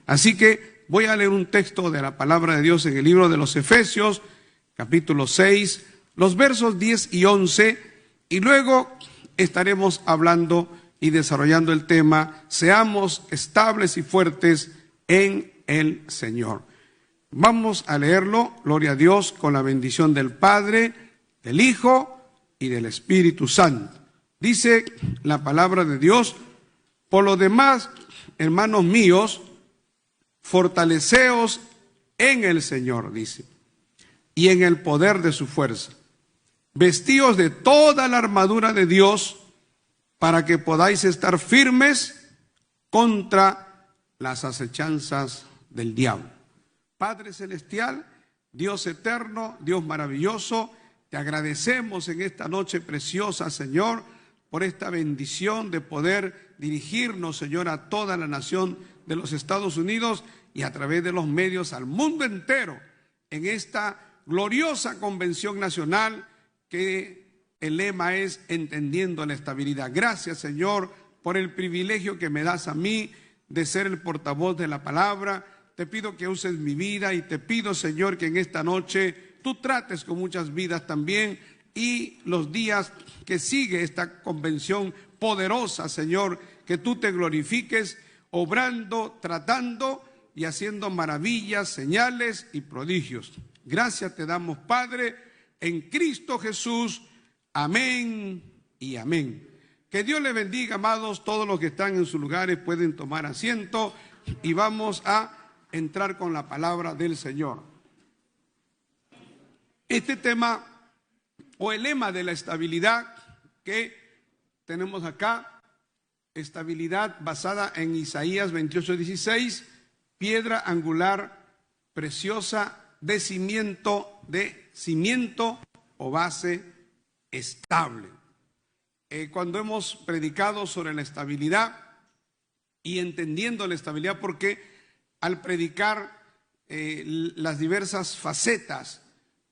Así que voy a leer un texto de la palabra de Dios en el libro de los Efesios, capítulo 6, los versos 10 y 11, y luego estaremos hablando y desarrollando el tema, seamos estables y fuertes en el Señor. Vamos a leerlo, gloria a Dios, con la bendición del Padre, del Hijo y del Espíritu Santo. Dice la palabra de Dios: por lo demás, hermanos míos, fortaleceos en el Señor, dice, y en el poder de su fuerza. Vestíos de toda la armadura de Dios para que podáis estar firmes contra las acechanzas del diablo. Padre celestial, Dios eterno, Dios maravilloso, te agradecemos en esta noche preciosa, Señor, por esta bendición de poder dirigirnos, Señor, a toda la nación de los Estados Unidos y a través de los medios al mundo entero en esta gloriosa convención nacional que el lema es entendiendo la estabilidad. Gracias, Señor, por el privilegio que me das a mí de ser el portavoz de la palabra. Te pido que uses mi vida y te pido, Señor, que en esta noche tú trates con muchas vidas también y los días que sigue esta convención poderosa, Señor, que tú te glorifiques obrando, tratando y haciendo maravillas, señales y prodigios. Gracias te damos, Padre, en Cristo Jesús. Amén y amén. Que Dios les bendiga, amados. Todos los que están en sus lugares pueden tomar asiento y vamos a entrar con la palabra del Señor. Este tema o el lema de la estabilidad que tenemos acá, estabilidad basada en Isaías 28:16, piedra angular preciosa de cimiento o base estable. Cuando hemos predicado sobre la estabilidad y entendiendo la estabilidad, porque al predicar las diversas facetas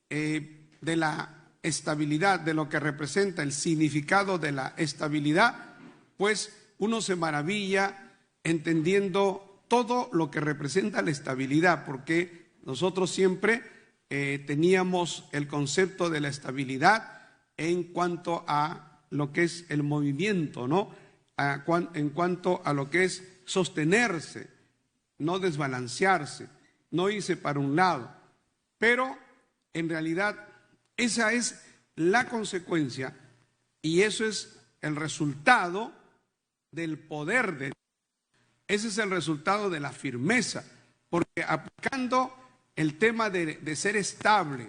de la estabilidad, de lo que representa el significado de la estabilidad, pues uno se maravilla entendiendo todo lo que representa la estabilidad, porque nosotros siempre teníamos el concepto de la estabilidad en cuanto a lo que es el movimiento, ¿no? En cuanto a lo que es sostenerse, no desbalancearse, no irse para un lado. Pero en realidad esa es la consecuencia y eso es el resultado del poder de Dios. Ese es el resultado de la firmeza, porque aplicando el tema de ser estable,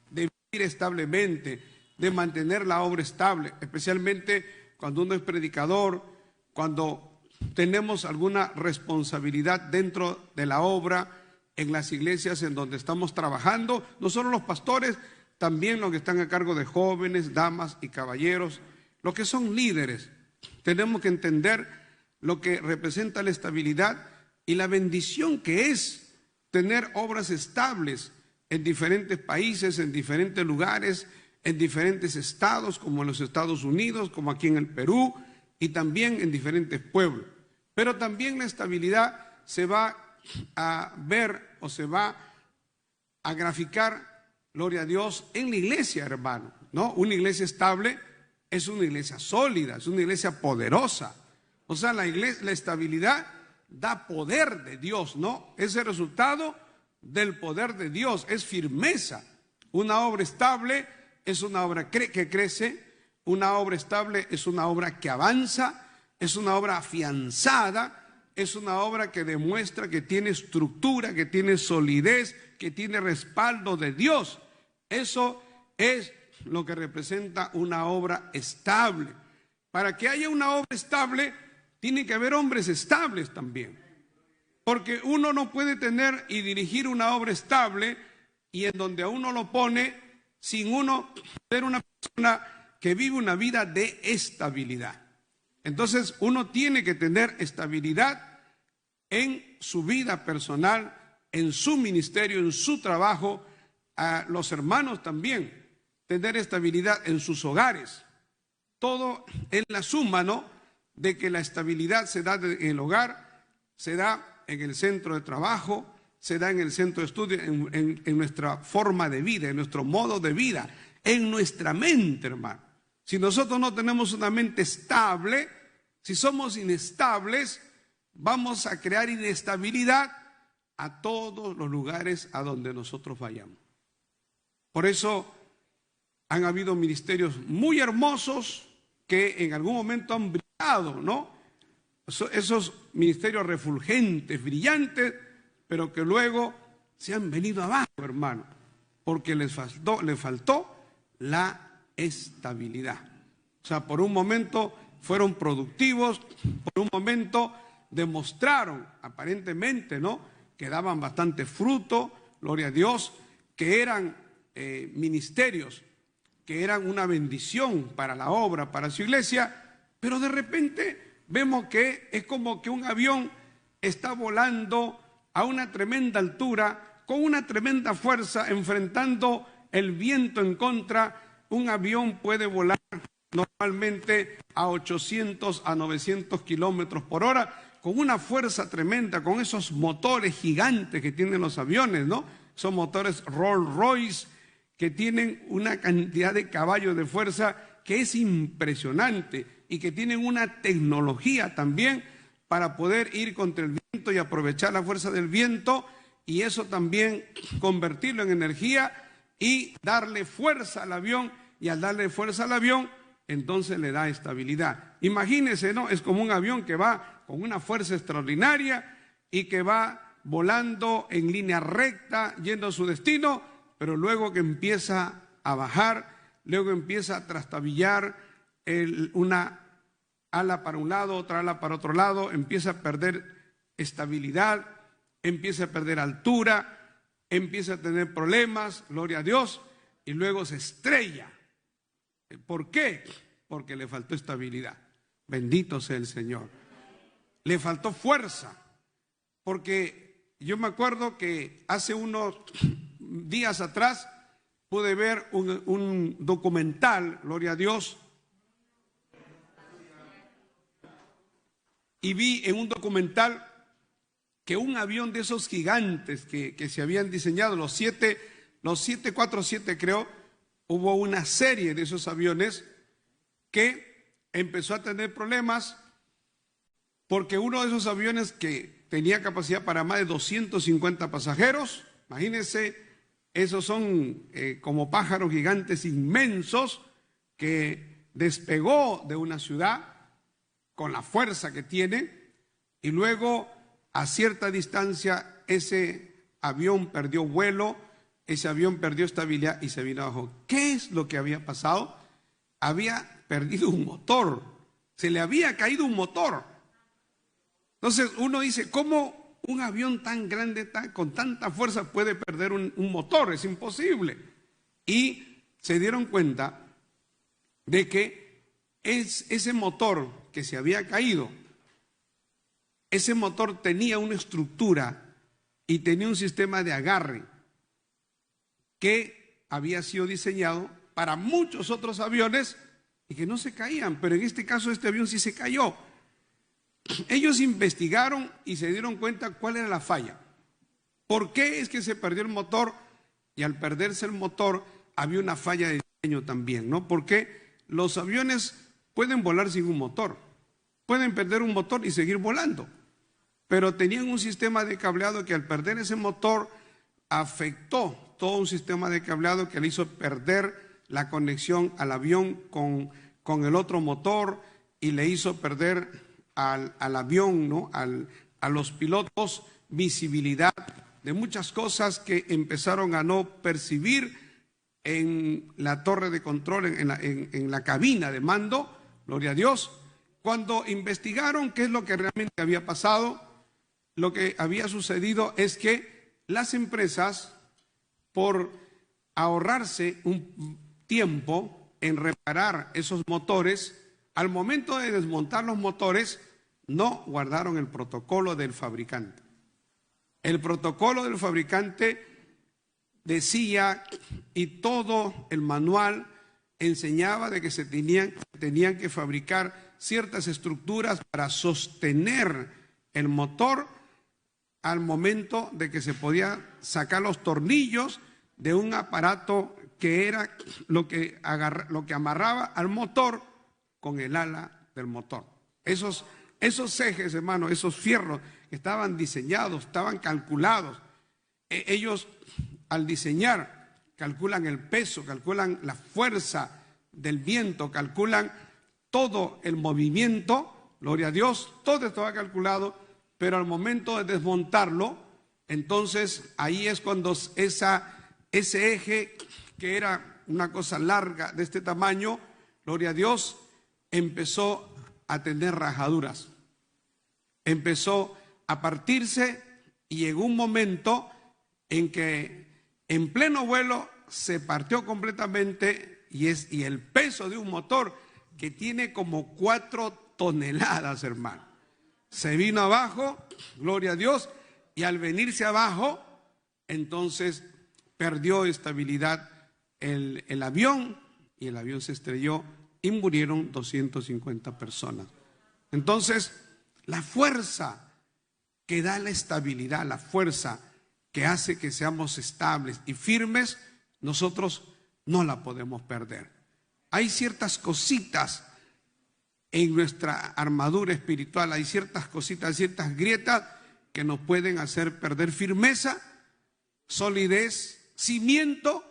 de vivir establemente, de mantener la obra estable, especialmente cuando uno es predicador, cuando tenemos alguna responsabilidad dentro de la obra, en las iglesias en donde estamos trabajando, no solo los pastores, también los que están a cargo de jóvenes, damas y caballeros, los que son líderes. Tenemos que entender lo que representa la estabilidad y la bendición que es tener obras estables en diferentes países, en diferentes lugares, en diferentes estados, como en los Estados Unidos, como aquí en el Perú, y también en diferentes pueblos. Pero también la estabilidad se va a ver o se va a graficar, gloria a Dios, en la iglesia, hermano, ¿no? Una iglesia estable es una iglesia sólida, es una iglesia poderosa. O sea, la estabilidad da poder de Dios, ¿no? Es el resultado del poder de Dios, es firmeza. Una obra estable es una obra que crece, una obra estable es una obra que avanza, es una obra afianzada, es una obra que demuestra que tiene estructura, que tiene solidez, que tiene respaldo de Dios. Eso es lo que representa una obra estable. Para que haya una obra estable, tiene que haber hombres estables también. Porque uno no puede tener y dirigir una obra estable y en donde a uno lo pone sin uno ser una persona que vive una vida de estabilidad. Entonces uno tiene que tener estabilidad en su vida personal, en su ministerio, en su trabajo, a los hermanos también, tener estabilidad en sus hogares. Todo es la suma, ¿no?, de que la estabilidad se da en el hogar, se da en el centro de trabajo, se da en el centro de estudio, en nuestra forma de vida, en nuestro modo de vida, en nuestra mente, hermano. Si nosotros no tenemos una mente estable, si somos inestables, vamos a crear inestabilidad a todos los lugares a donde nosotros vayamos. Por eso han habido ministerios muy hermosos que en algún momento han brillado, ¿no? Esos ministerios refulgentes, brillantes, pero que luego se han venido abajo, hermano, porque les faltó la estabilidad. O sea, por un momento fueron productivos, por un momento demostraron aparentemente, ¿no?, que daban bastante fruto, gloria a Dios, que eran ministerios, que eran una bendición para la obra, para su iglesia, pero de repente vemos que es como que un avión está volando a una tremenda altura, con una tremenda fuerza, enfrentando el viento en contra. Un avión puede volar normalmente a 800 a 900 kilómetros por hora, con una fuerza tremenda, con esos motores gigantes que tienen los aviones, ¿no? Son motores Rolls Royce que tienen una cantidad de caballos de fuerza que es impresionante y que tienen una tecnología también para poder ir contra el viento y aprovechar la fuerza del viento, y eso también convertirlo en energía y darle fuerza al avión, y al darle fuerza al avión, entonces le da estabilidad. Imagínense, ¿no? Es como un avión que va con una fuerza extraordinaria y que va volando en línea recta, yendo a su destino, pero luego que empieza a bajar, luego empieza a trastabillar una ala para un lado, otra ala para otro lado, empieza a perder estabilidad, empieza a perder altura, empieza a tener problemas, gloria a Dios, y luego se estrella. ¿Por qué? Porque le faltó estabilidad. Bendito sea el Señor. Le faltó fuerza, porque yo me acuerdo que hace unos días atrás pude ver un documental, gloria a Dios, y vi en un documental que un avión de esos gigantes que se habían diseñado, los 747 creo, hubo una serie de esos aviones que empezó a tener problemas porque uno de esos aviones que tenía capacidad para más de 250 pasajeros, imagínense, esos son como pájaros gigantes inmensos, que despegó de una ciudad con la fuerza que tiene, y luego a cierta distancia ese avión perdió vuelo, ese avión perdió estabilidad y se vino abajo. ¿Qué es lo que había pasado? Había perdido un motor, se le había caído un motor. Entonces uno dice, ¿cómo un avión tan grande, con tanta fuerza puede perder un motor? Es imposible. Y se dieron cuenta de que ese motor que se había caído, ese motor tenía una estructura y tenía un sistema de agarre que había sido diseñado para muchos otros aviones y que no se caían, pero en este caso este avión sí se cayó. Ellos investigaron y se dieron cuenta cuál era la falla. ¿Por qué es que se perdió el motor? Y al perderse el motor había una falla de diseño también, ¿no? Porque los aviones pueden volar sin un motor, pueden perder un motor y seguir volando, pero tenían un sistema de cableado que al perder ese motor afectó todo un sistema de cableado que le hizo perder la conexión al avión con el otro motor y le hizo perder al avión, ¿no?, a los pilotos visibilidad de muchas cosas que empezaron a no percibir en la torre de control, en la cabina de mando, gloria a Dios. Cuando investigaron qué es lo que realmente había pasado, lo que había sucedido es que las empresas, por ahorrarse un tiempo en reparar esos motores, al momento de desmontar los motores, no guardaron el protocolo del fabricante. El protocolo del fabricante decía, y todo el manual enseñaba de que se tenían que fabricar ciertas estructuras para sostener el motor al momento de que se podía sacar los tornillos de un aparato que era lo que amarraba al motor con el ala del motor. Esos ejes, hermano, esos fierros que estaban diseñados, estaban calculados. Ellos al diseñar calculan el peso, calculan la fuerza del viento, calculan todo el movimiento, gloria a Dios, todo estaba calculado, pero al momento de desmontarlo, entonces ahí es cuando ese eje, que era una cosa larga de este tamaño, gloria a Dios, empezó a tener rajaduras, empezó a partirse y llegó un momento en que en pleno vuelo se partió completamente y el peso de un motor que tiene como 4 toneladas, hermano, se vino abajo, gloria a Dios, y al venirse abajo, entonces perdió estabilidad el avión y el avión se estrelló y murieron 250 personas. Entonces, la fuerza que da la estabilidad, la fuerza que hace que seamos estables y firmes, nosotros no la podemos perder. Hay ciertas cositas en nuestra armadura espiritual, hay ciertas cositas, ciertas grietas que nos pueden hacer perder firmeza, solidez, cimiento,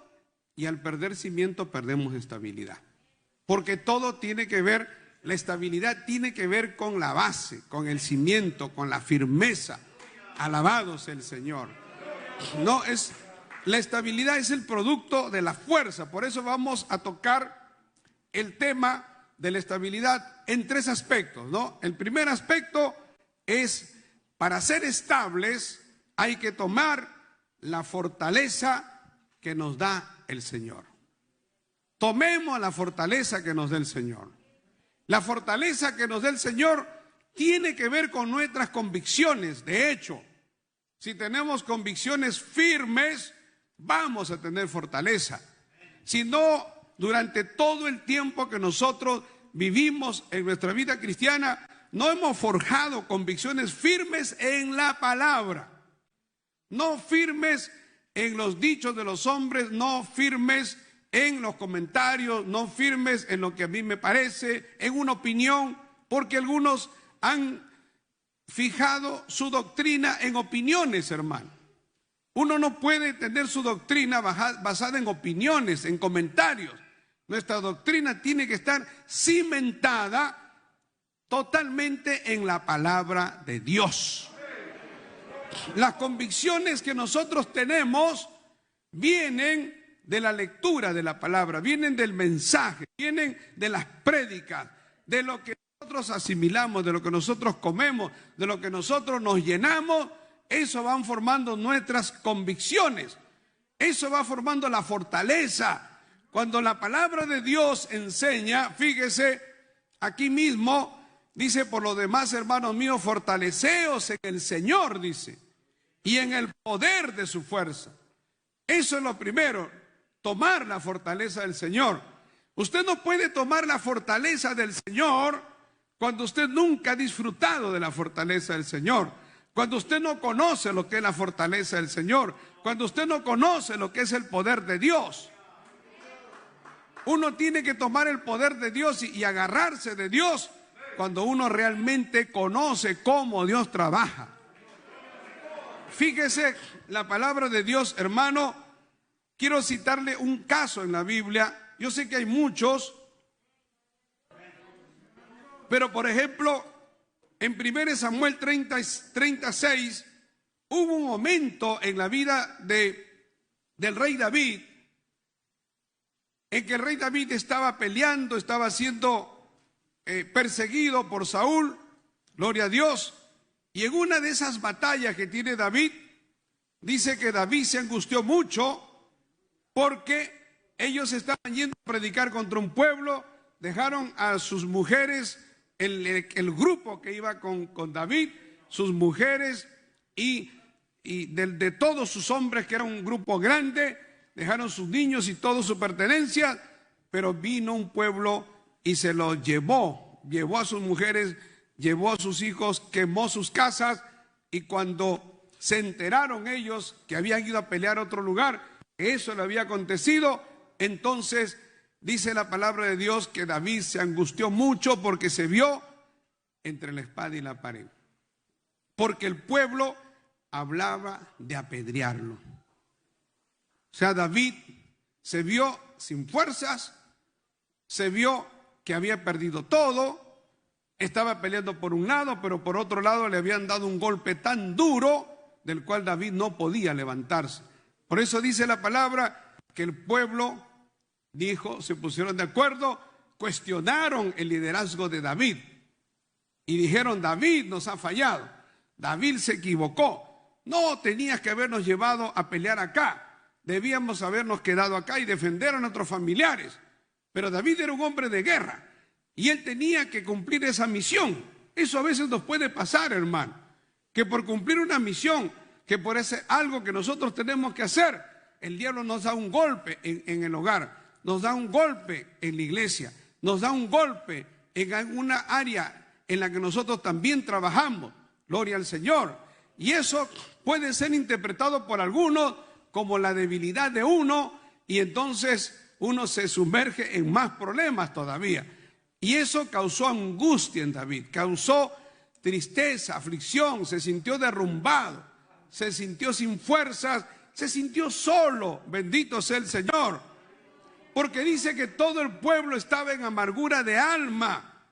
y al perder cimiento perdemos estabilidad. Porque todo tiene que ver, la estabilidad tiene que ver con la base, con el cimiento, con la firmeza. Alabado sea el Señor. No es, la estabilidad es el producto de la fuerza. Por eso vamos a tocar el tema de la estabilidad en 3 aspectos, ¿no? El primer aspecto es, para ser estables hay que tomar la fortaleza que nos da el Señor. Tomemos la fortaleza que nos da el Señor. La fortaleza que nos da el Señor tiene que ver con nuestras convicciones. De hecho, si tenemos convicciones firmes, vamos a tener fortaleza. Si no, durante todo el tiempo que nosotros vivimos en nuestra vida cristiana, no hemos forjado convicciones firmes en la palabra, no firmes en los dichos de los hombres, no firmes en los comentarios, no firmes en lo que a mí me parece, en una opinión, porque algunos han fijado su doctrina en opiniones, hermano. Uno no puede tener su doctrina basada en opiniones, en comentarios. Nuestra doctrina tiene que estar cimentada totalmente en la palabra de Dios. Las convicciones que nosotros tenemos vienen de la lectura de la palabra, vienen del mensaje, vienen de las prédicas, de lo que nosotros asimilamos, de lo que nosotros comemos, de lo que nosotros nos llenamos. Eso van formando nuestras convicciones, eso va formando la fortaleza. Cuando la palabra de Dios enseña, fíjese, aquí mismo dice: por lo demás, hermanos míos, fortaleceos en el Señor, dice, y en el poder de su fuerza. Eso es lo primero, tomar la fortaleza del Señor. Usted no puede tomar la fortaleza del Señor cuando usted nunca ha disfrutado de la fortaleza del Señor, cuando usted no conoce lo que es la fortaleza del Señor, cuando usted no conoce lo que es el poder de Dios. Uno tiene que tomar el poder de Dios y agarrarse de Dios cuando uno realmente conoce cómo Dios trabaja. Fíjese la palabra de Dios, hermano. Quiero citarle un caso en la Biblia. Yo sé que hay muchos, pero por ejemplo, en 1 Samuel 36 hubo un momento en la vida del rey David en que el rey David estaba peleando, estaba siendo perseguido por Saúl, gloria a Dios, y en una de esas batallas que tiene David, dice que David se angustió mucho porque ellos estaban yendo a predicar contra un pueblo, dejaron a sus mujeres, el grupo que iba con David, sus mujeres y de todos sus hombres, que era un grupo grande, dejaron sus niños y toda su pertenencia, pero vino un pueblo y se los llevó a sus mujeres, llevó a sus hijos, quemó sus casas, y cuando se enteraron ellos que habían ido a pelear a otro lugar, que eso le había acontecido. Entonces dice la palabra de Dios que David se angustió mucho porque se vio entre la espada y la pared, porque el pueblo hablaba de apedrearlo. O sea, David se vio sin fuerzas, se vio que había perdido todo, estaba peleando por un lado, pero por otro lado le habían dado un golpe tan duro del cual David no podía levantarse. Por eso dice la palabra que el pueblo dijo, se pusieron de acuerdo, cuestionaron el liderazgo de David y dijeron: David nos ha fallado, David se equivocó, no tenías que habernos llevado a pelear acá, debíamos habernos quedado acá y defender a nuestros familiares. Pero David era un hombre de guerra y él tenía que cumplir esa misión. Eso a veces nos puede pasar, hermano, que por cumplir una misión, que por ese algo que nosotros tenemos que hacer, el diablo nos da un golpe en el hogar, nos da un golpe en la iglesia, nos da un golpe en alguna área en la que nosotros también trabajamos. Gloria al Señor. Y eso puede ser interpretado por algunos como la debilidad de uno, y entonces uno se sumerge en más problemas todavía. Y eso causó angustia en David, causó tristeza, aflicción, se sintió derrumbado, se sintió sin fuerzas, se sintió solo. Bendito sea el Señor, porque dice que todo el pueblo estaba en amargura de alma,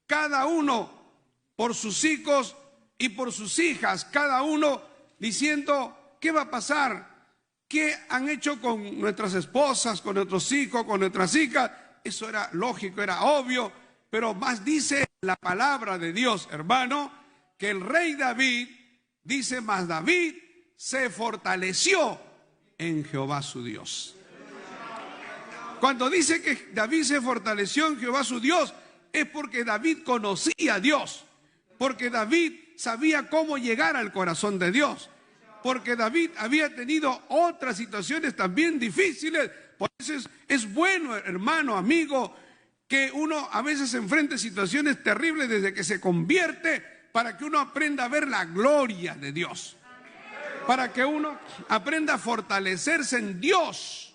cada uno por sus hijos y por sus hijas, cada uno diciendo: ¿qué va a pasar? ¿Qué han hecho con nuestras esposas, con nuestros hijos, con nuestras hijas? Eso era lógico, era obvio, pero más dice la palabra de Dios, hermano, que el rey David, dice: mas David se fortaleció en Jehová su Dios. Cuando dice que David se fortaleció en Jehová su Dios, es porque David conocía a Dios, porque David sabía cómo llegar al corazón de Dios, porque David había tenido otras situaciones también difíciles. Por eso es bueno, hermano, amigo, que uno a veces enfrente situaciones terribles desde que se convierte, para que uno aprenda a ver la gloria de Dios, para que uno aprenda a fortalecerse en Dios,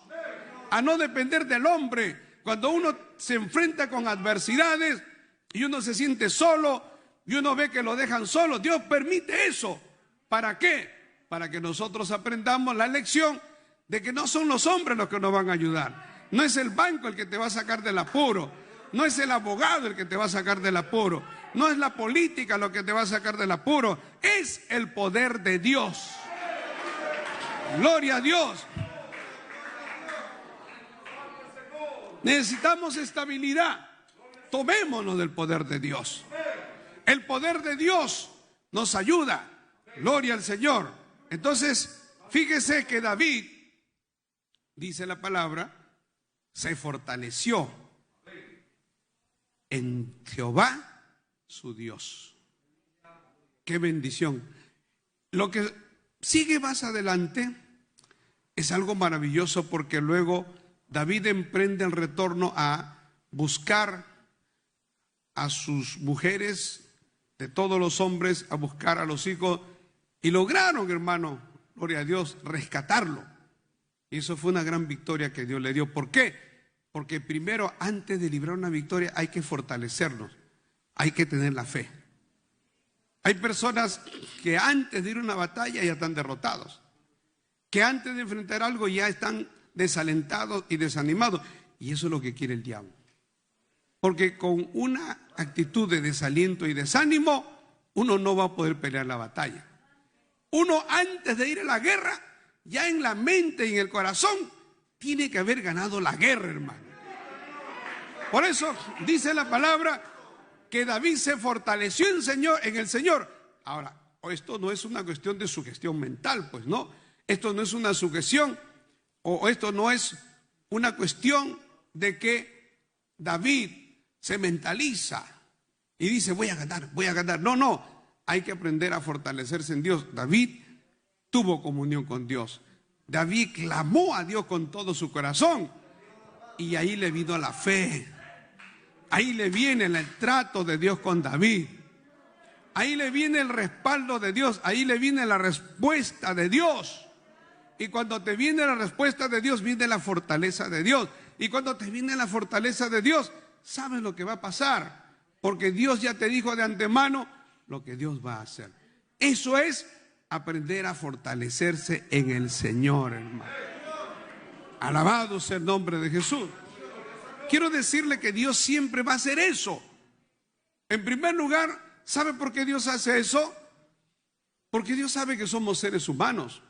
a no depender del hombre. Cuando uno se enfrenta con adversidades y uno se siente solo y uno ve que lo dejan solo, Dios permite eso. ¿Para qué? Para que nosotros aprendamos la lección de que no son los hombres los que nos van a ayudar. No es el banco el que te va a sacar del apuro, no es el abogado el que te va a sacar del apuro, no es la política lo que te va a sacar del apuro, es el poder de Dios. Gloria a Dios. Necesitamos estabilidad. Tomémonos del poder de Dios. El poder de Dios nos ayuda. Gloria al Señor. Entonces, fíjese que David, dice la palabra, se fortaleció en Jehová su Dios. Qué bendición. Lo que sigue más adelante es algo maravilloso, porque luego David emprende el retorno a buscar a sus mujeres, de todos los hombres, a buscar a los hijos, y lograron, hermano, gloria a Dios, rescatarlo. Y eso fue una gran victoria que Dios le dio. ¿Por qué? Porque primero, antes de librar una victoria, hay que fortalecernos, hay que tener la fe. Hay personas que antes de ir a una batalla ya están derrotados, que antes de enfrentar algo ya están desalentados y desanimados. Y eso es lo que quiere el diablo. Porque con una actitud de desaliento y desánimo, uno no va a poder pelear la batalla. Uno, antes de ir a la guerra, ya en la mente y en el corazón, tiene que haber ganado la guerra, hermano. Por eso dice la palabra que David se fortaleció en el Señor. Ahora, esto no es una cuestión de sugestión mental, pues no. Esto no es una sugestión, o esto no es una cuestión de que David se mentaliza y dice: voy a ganar, voy a ganar. No, no. Hay que aprender a fortalecerse en Dios. David tuvo comunión con Dios. David clamó a Dios con todo su corazón. Y ahí le vino la fe. Ahí le viene el trato de Dios con David. ahí le viene el respaldo de Dios, ahí le viene la respuesta de Dios. Y cuando te viene la respuesta de Dios, viene la fortaleza de Dios. Y cuando te viene la fortaleza de Dios, sabes lo que va a pasar, porque Dios ya te dijo de antemano lo que Dios va a hacer. Eso es aprender a fortalecerse en el Señor, hermano. Alabado sea el nombre de Jesús. Quiero decirle que Dios siempre va a hacer eso. En primer lugar, ¿sabe por qué Dios hace eso? Porque Dios sabe que somos seres humanos.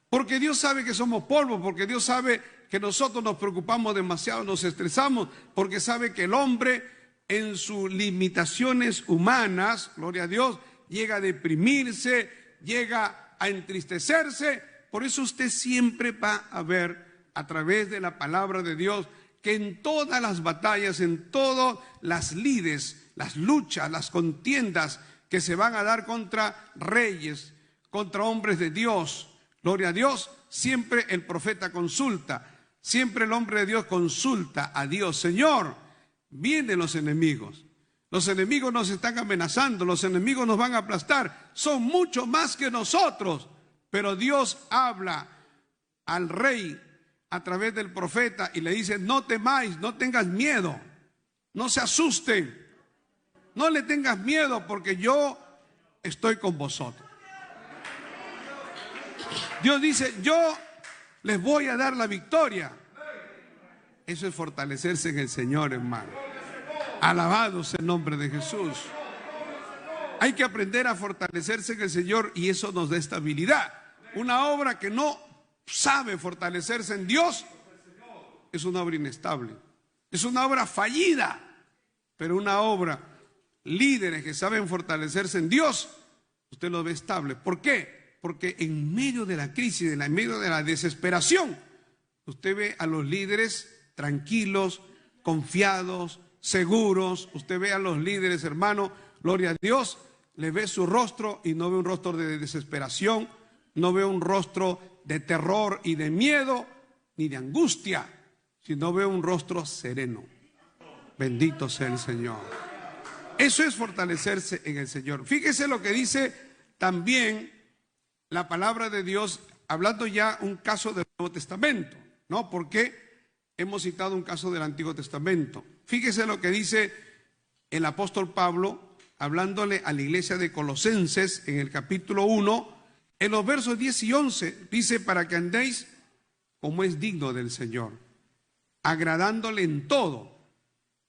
Porque Dios sabe que somos polvo, porque Dios sabe que nosotros nos preocupamos demasiado, nos estresamos, porque sabe que el hombre en sus limitaciones humanas, gloria a Dios, llega a deprimirse, llega a entristecerse. Por eso usted siempre va a ver a través de la palabra de Dios que en todas las batallas, en todas las lides, las luchas, las contiendas que se van a dar contra reyes, contra hombres de Dios, gloria a Dios, siempre el profeta consulta, siempre el hombre de Dios consulta a Dios. Señor, vienen los enemigos nos están amenazando, los enemigos nos van a aplastar, son mucho más que nosotros, pero Dios habla al rey a través del profeta y le dice: no temáis, no tengas miedo, no se asusten, no le tengas miedo, porque yo estoy con vosotros. Dios dice: yo les voy a dar la victoria. Eso es fortalecerse en el Señor, hermano. Alabado sea el nombre de Jesús. Hay que aprender a fortalecerse en el Señor, y eso nos da estabilidad. Una obra que no sabe fortalecerse en Dios es una obra inestable, es una obra fallida. Pero una obra, líderes que saben fortalecerse en Dios, usted lo ve estable. ¿Por qué? Porque en medio de la crisis, en medio de la desesperación, usted ve a los líderes tranquilos, confiados, seguros. Usted ve a los líderes, hermano, gloria a Dios, le ve su rostro y no ve un rostro de desesperación, no ve un rostro de terror y de miedo, ni de angustia, sino ve un rostro sereno. Bendito sea el Señor. Eso es fortalecerse en el Señor. Fíjese lo que dice también la palabra de Dios, hablando ya un caso del Nuevo Testamento, ¿no? Porque hemos citado un caso del Antiguo Testamento. Fíjese lo que dice el apóstol Pablo, hablándole a la iglesia de Colosenses en el capítulo 1, en los versos 10 y 11, dice: para que andéis como es digno del Señor, agradándole en todo,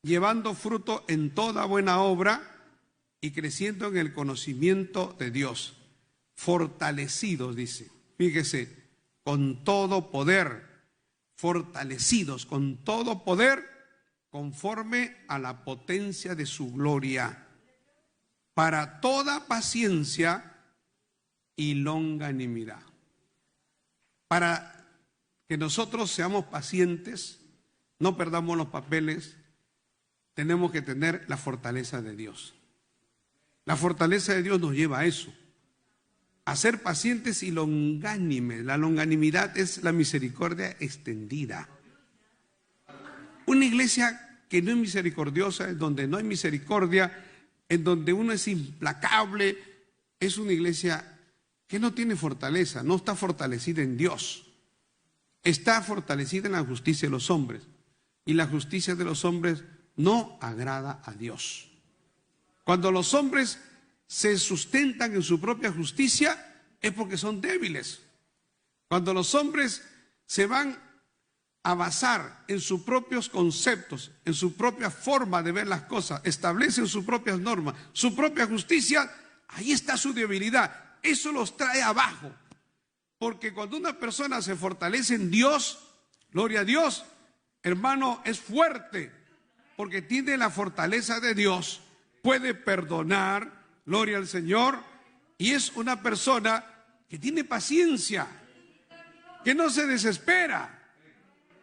llevando fruto en toda buena obra y creciendo en el conocimiento de Dios, fortalecidos, dice, fíjese, con todo poder, fortalecidos con todo poder, conforme a la potencia de su gloria, para toda paciencia y longanimidad. Para que nosotros seamos pacientes, no perdamos los papeles, tenemos que tener la fortaleza de Dios. La fortaleza de Dios nos lleva a eso, a ser pacientes y longánimes. La longanimidad es la misericordia extendida. Una iglesia que no es misericordiosa, en donde no hay misericordia, en donde uno es implacable, es una iglesia que no tiene fortaleza, no está fortalecida en Dios. Está fortalecida en la justicia de los hombres. Y la justicia de los hombres no agrada a Dios. Cuando los hombres se sustentan en su propia justicia, es porque son débiles. Cuando los hombres se van a basar en sus propios conceptos, en su propia forma de ver las cosas, establecen sus propias normas, su propia justicia, ahí está su debilidad. Eso los trae abajo. Porque cuando una persona se fortalece en Dios, gloria a Dios, hermano, es fuerte, porque tiene la fortaleza de Dios, puede perdonar, gloria al Señor, y es una persona que tiene paciencia, que no se desespera.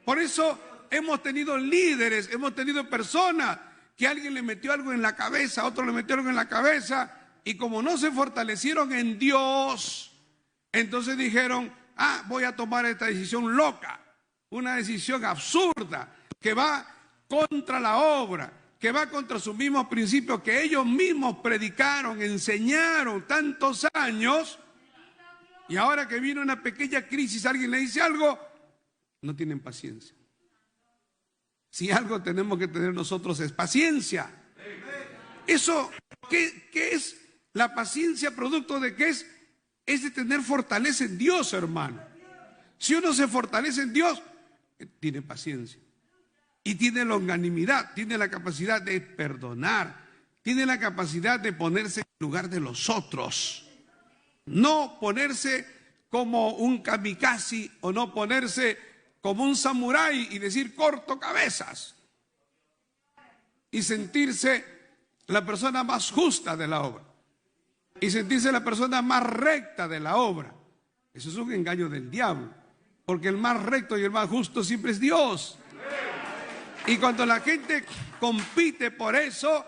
Por eso hemos tenido líderes, hemos tenido personas que alguien le metió algo en la cabeza, otro le metió algo en la cabeza, y como no se fortalecieron en Dios, entonces dijeron: voy a tomar esta decisión loca, una decisión absurda, que va contra la obra, que va contra sus mismos principios que ellos mismos predicaron, enseñaron tantos años, y ahora que viene una pequeña crisis, alguien le dice algo, no tienen paciencia. Si algo tenemos que tener nosotros es paciencia. Eso, ¿qué es la paciencia? ¿Producto de qué es? Es de tener fortaleza en Dios, hermano. Si uno se fortalece en Dios, tiene paciencia. Y tiene longanimidad, tiene la capacidad de perdonar, tiene la capacidad de ponerse en lugar de los otros. No ponerse como un kamikaze o no ponerse como un samurái y decir corto cabezas. Y sentirse la persona más justa de la obra. Y sentirse la persona más recta de la obra. Eso es un engaño del diablo. Porque el más recto y el más justo siempre es Dios. Y cuando la gente compite por eso,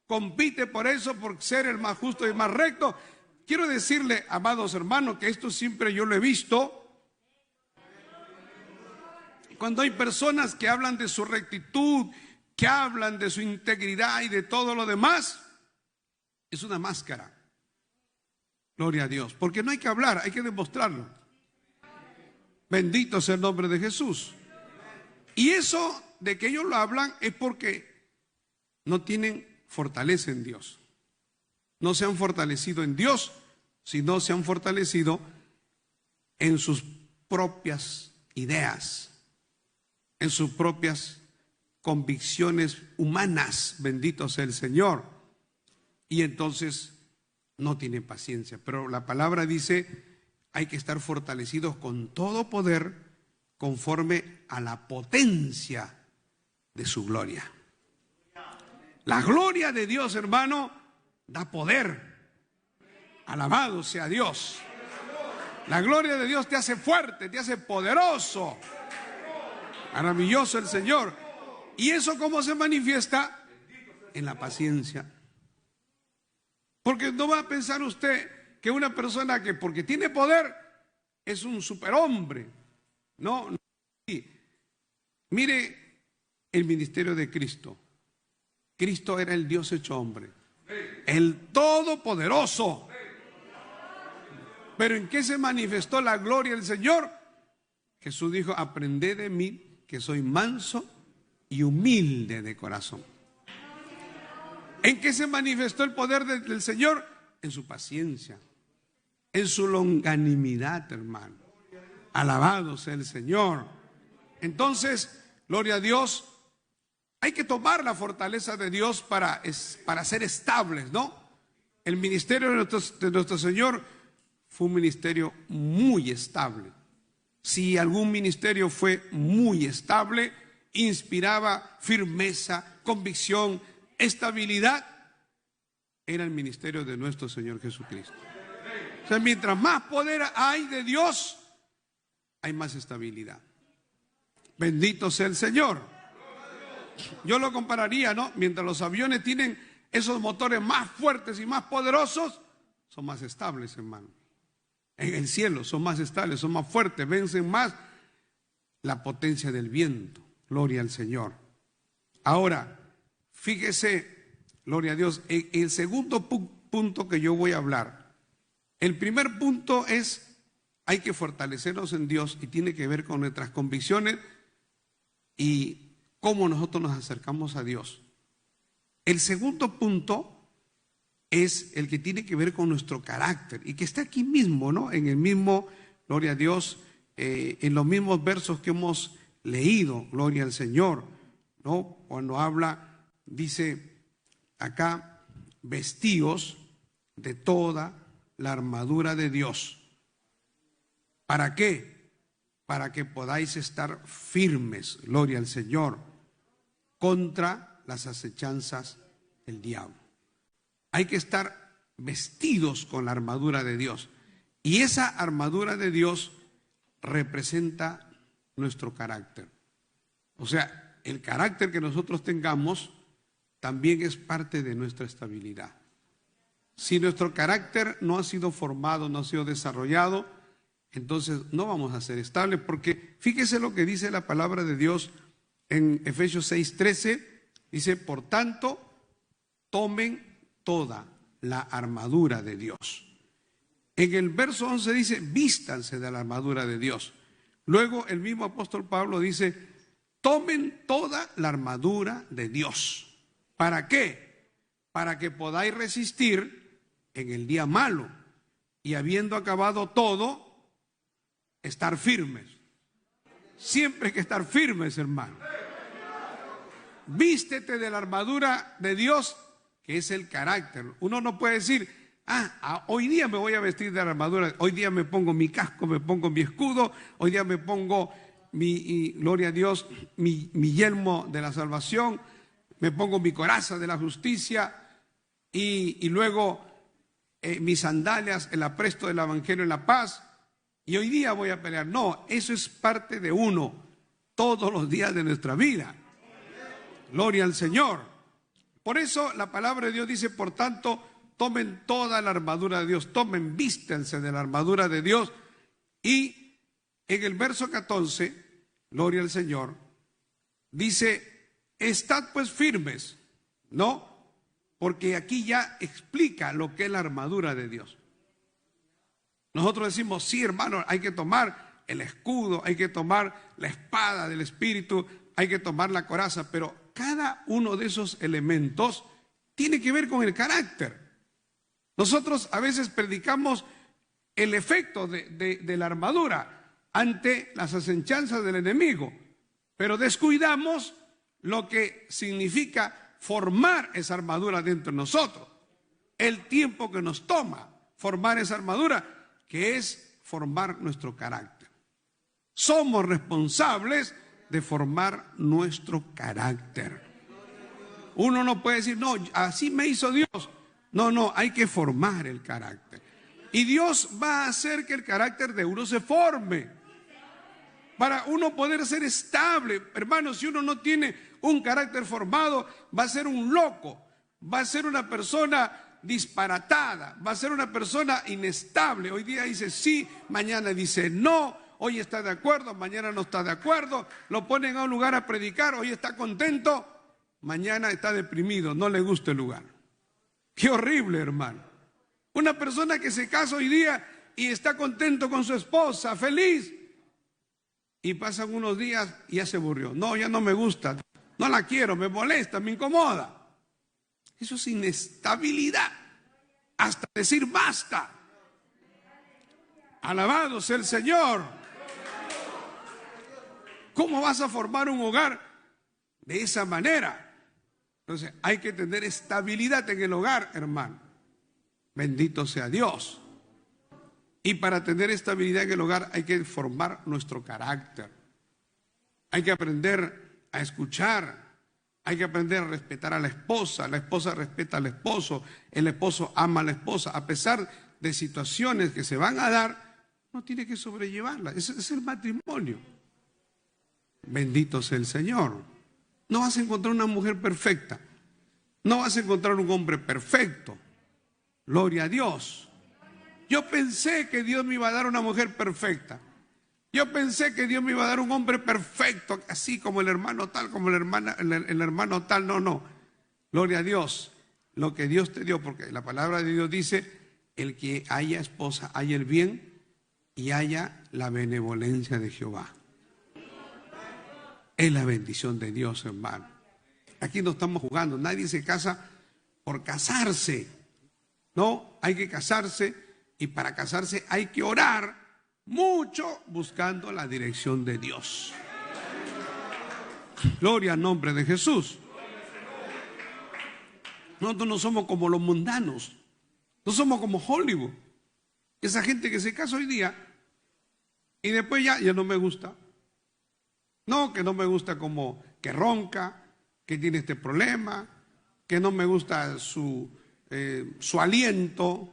por ser el más justo y el más recto, quiero decirle, amados hermanos, que esto siempre yo lo he visto. Cuando hay personas que hablan de su rectitud, que hablan de su integridad y de todo lo demás, es una máscara. Gloria a Dios. Porque no hay que hablar, hay que demostrarlo. Bendito sea el nombre de Jesús. Y eso de que ellos lo hablan es porque no tienen fortaleza en Dios. No se han fortalecido en Dios, sino se han fortalecido en sus propias ideas, en sus propias convicciones humanas. Bendito sea el Señor. Y entonces no tienen paciencia. Pero la palabra dice, hay que estar fortalecidos con todo poder conforme a la potencia de su gloria. La gloria de Dios, hermano, da poder. Alabado sea Dios. La gloria de Dios te hace fuerte, te hace poderoso. Maravilloso el Señor. ¿Y eso cómo se manifiesta? En la paciencia. Porque no va a pensar usted que una persona que porque tiene poder es un superhombre. No, no. Mire el ministerio de Cristo. Cristo era el Dios hecho hombre, el Todopoderoso. Pero ¿en qué se manifestó la gloria del Señor? Jesús dijo, aprended de mí, que soy manso y humilde de corazón. ¿En qué se manifestó el poder del Señor? En su paciencia, en su longanimidad, hermano. Alabado sea el Señor. Entonces, gloria a Dios, hay que tomar la fortaleza de Dios para ser estables, ¿no? El ministerio de nuestro Señor fue un ministerio muy estable. Si algún ministerio fue muy estable, inspiraba firmeza, convicción, estabilidad, era el ministerio de nuestro Señor Jesucristo. O sea, mientras más poder hay de Dios, hay más estabilidad. Bendito sea el Señor. Yo lo compararía, ¿no? Mientras los aviones tienen esos motores más fuertes y más poderosos, son más estables, hermano. En el cielo son más estables, son más fuertes, vencen más la potencia del viento. Gloria al Señor. Ahora, fíjese, gloria a Dios, en el segundo punto que yo voy a hablar. El primer punto es, hay que fortalecernos en Dios y tiene que ver con nuestras convicciones y cómo nosotros nos acercamos a Dios. El segundo punto es el que tiene que ver con nuestro carácter y que está aquí mismo, ¿no? En el mismo, gloria a Dios, en los mismos versos que hemos leído, gloria al Señor, ¿no? Cuando habla, dice acá, vestíos de toda la armadura de Dios. ¿Para qué? Para que podáis estar firmes, gloria al Señor, contra las acechanzas del diablo. Hay que estar vestidos con la armadura de Dios. Y esa armadura de Dios representa nuestro carácter. O sea, el carácter que nosotros tengamos también es parte de nuestra estabilidad. Si nuestro carácter no ha sido formado, no ha sido desarrollado, entonces no vamos a ser estables, porque fíjese lo que dice la palabra de Dios en Efesios 6:13, Dice, por tanto, tomen toda la armadura de Dios. En el verso 11 dice, vístanse de la armadura de Dios. Luego el mismo apóstol Pablo dice, tomen toda la armadura de Dios. ¿Para qué? Para que podáis resistir en el día malo y habiendo acabado todo, estar firmes. Siempre hay que estar firmes, hermano. Vístete de la armadura de Dios, que es el carácter. Uno no puede decir, hoy día me voy a vestir de la armadura, hoy día me pongo mi casco, me pongo mi escudo, hoy día me pongo gloria a Dios, mi yelmo de la salvación, me pongo mi coraza de la justicia y luego mis sandalias, el apresto del evangelio en la paz, y hoy día voy a pelear. No, eso es parte de uno todos los días de nuestra vida. Gloria al Señor. Por eso la palabra de Dios dice, por tanto, tomen toda la armadura de Dios, vístense de la armadura de Dios. Y en el verso 14, gloria al Señor, dice, estad pues firmes, ¿no? Porque aquí ya explica lo que es la armadura de Dios. Nosotros decimos, sí, hermano, hay que tomar el escudo, hay que tomar la espada del Espíritu, hay que tomar la coraza, pero cada uno de esos elementos tiene que ver con el carácter. Nosotros a veces predicamos el efecto de la armadura ante las asechanzas del enemigo, pero descuidamos lo que significa formar esa armadura dentro de nosotros, el tiempo que nos toma formar esa armadura, que es formar nuestro carácter. Somos responsables de formar nuestro carácter. Uno no puede decir, no, así me hizo Dios. No, hay que formar el carácter. Y Dios va a hacer que el carácter de uno se forme. Para uno poder ser estable, hermano, si uno no tiene un carácter formado, va a ser un loco, va a ser una persona disparatada, va a ser una persona inestable. Hoy día dice sí, mañana dice no, hoy está de acuerdo, mañana no está de acuerdo, lo ponen a un lugar a predicar, hoy está contento, mañana está deprimido, no le gusta el lugar. Qué horrible, hermano. Una persona que se casa hoy día y está contento con su esposa, feliz, y pasan unos días y ya se aburrió. No, ya no me gusta, no la quiero, me molesta, me incomoda. Eso es inestabilidad, hasta decir basta. Alabado sea el Señor. ¿Cómo vas a formar un hogar de esa manera? Entonces hay que tener estabilidad en el hogar, hermano. Bendito sea Dios. Y para tener estabilidad en el hogar hay que formar nuestro carácter. Hay que aprender a escuchar. Hay que aprender a respetar a la esposa respeta al esposo, el esposo ama a la esposa. A pesar de situaciones que se van a dar, uno tiene que sobrellevarlas. Ese es el matrimonio. Bendito sea el Señor. No vas a encontrar una mujer perfecta. No vas a encontrar un hombre perfecto. Gloria a Dios. Yo pensé que Dios me iba a dar una mujer perfecta. Yo pensé que Dios me iba a dar un hombre perfecto, así como el hermano tal, como el hermano tal. No. Gloria a Dios. Lo que Dios te dio, porque la palabra de Dios dice, el que haya esposa, haya el bien y haya la benevolencia de Jehová. Es la bendición de Dios, hermano. Aquí no estamos jugando. Nadie se casa por casarse. No, hay que casarse y para casarse hay que orar mucho buscando la dirección de Dios. Gloria al nombre de Jesús. Nosotros no somos como los mundanos. No somos como Hollywood. Esa gente que se casa hoy día y después ya no me gusta. No, que no me gusta como que ronca, que tiene este problema, que no me gusta su aliento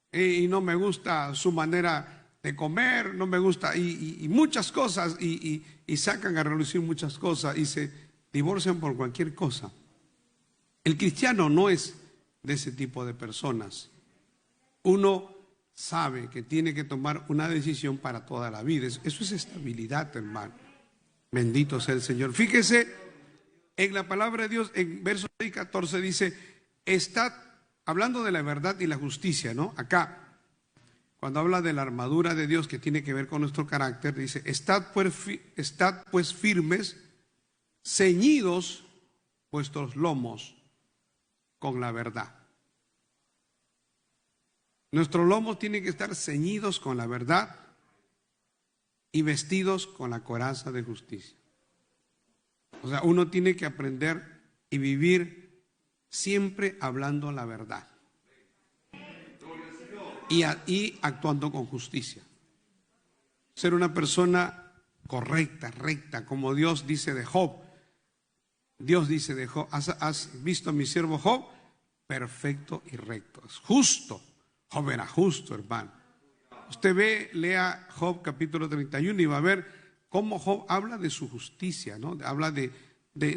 y no me gusta su manera de comer, no me gusta y muchas cosas y sacan a relucir muchas cosas y se divorcian por cualquier cosa. El cristiano no es de ese tipo de personas. Uno sabe que tiene que tomar una decisión para toda la vida. Eso es estabilidad, hermano. Bendito sea el Señor. Fíjese en la palabra de Dios, en verso 6 y 14 dice, estad, hablando de la verdad y la justicia, ¿no? Acá, cuando habla de la armadura de Dios que tiene que ver con nuestro carácter, dice, estad pues firmes, ceñidos vuestros lomos con la verdad. Nuestros lomos tienen que estar ceñidos con la verdad y vestidos con la coraza de justicia. O sea, uno tiene que aprender y vivir siempre hablando la verdad y actuando con justicia. Ser una persona correcta, recta, como Dios dice de Job. Dios dice de Job, ¿has visto a mi siervo Job? Perfecto y recto, es justo. Job era justo, hermano. Usted lea Job capítulo 31 y va a ver cómo Job habla de su justicia, ¿no? Habla de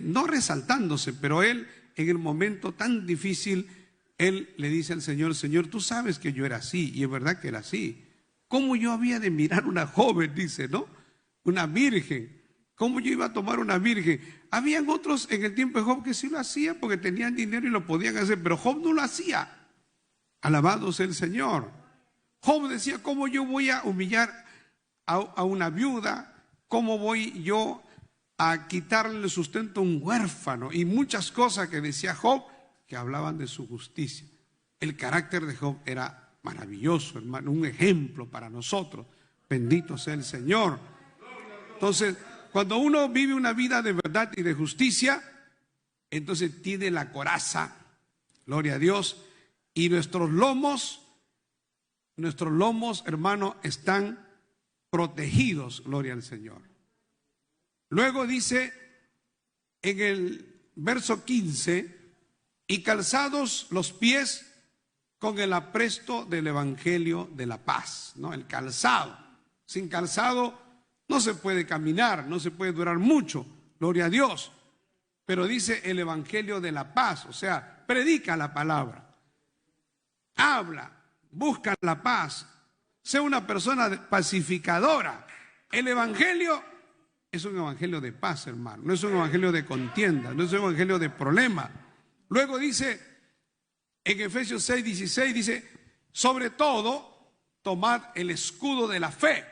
no resaltándose, pero él en el momento tan difícil, él le dice al Señor, Señor, tú sabes que yo era así, y es verdad que era así. ¿Cómo yo había de mirar una joven, dice, ¿no? Una virgen. ¿Cómo yo iba a tomar una virgen? Habían otros en el tiempo de Job que sí lo hacían porque tenían dinero y lo podían hacer, pero Job no lo hacía. Alabado sea el Señor. Job decía, ¿cómo yo voy a humillar a una viuda? ¿Cómo voy yo a quitarle el sustento a un huérfano? Y muchas cosas que decía Job que hablaban de su justicia. El carácter de Job era maravilloso, hermano, un ejemplo para nosotros. Bendito sea el Señor. Entonces, cuando uno vive una vida de verdad y de justicia, entonces tiene la coraza, gloria a Dios, y nuestros lomos, hermano, están protegidos, gloria al Señor. Luego dice en el verso 15, y calzados los pies con el apresto del evangelio de la paz, ¿no? El calzado. Sin calzado no se puede caminar, no se puede durar mucho, gloria a Dios. Pero dice el evangelio de la paz, o sea, predica la palabra, habla, busca la paz, sea una persona pacificadora. El evangelio es un evangelio de paz, hermano, no es un evangelio de contienda, no es un evangelio de problema. Luego dice en Efesios 6, 16, dice, sobre todo, tomad el escudo de la fe.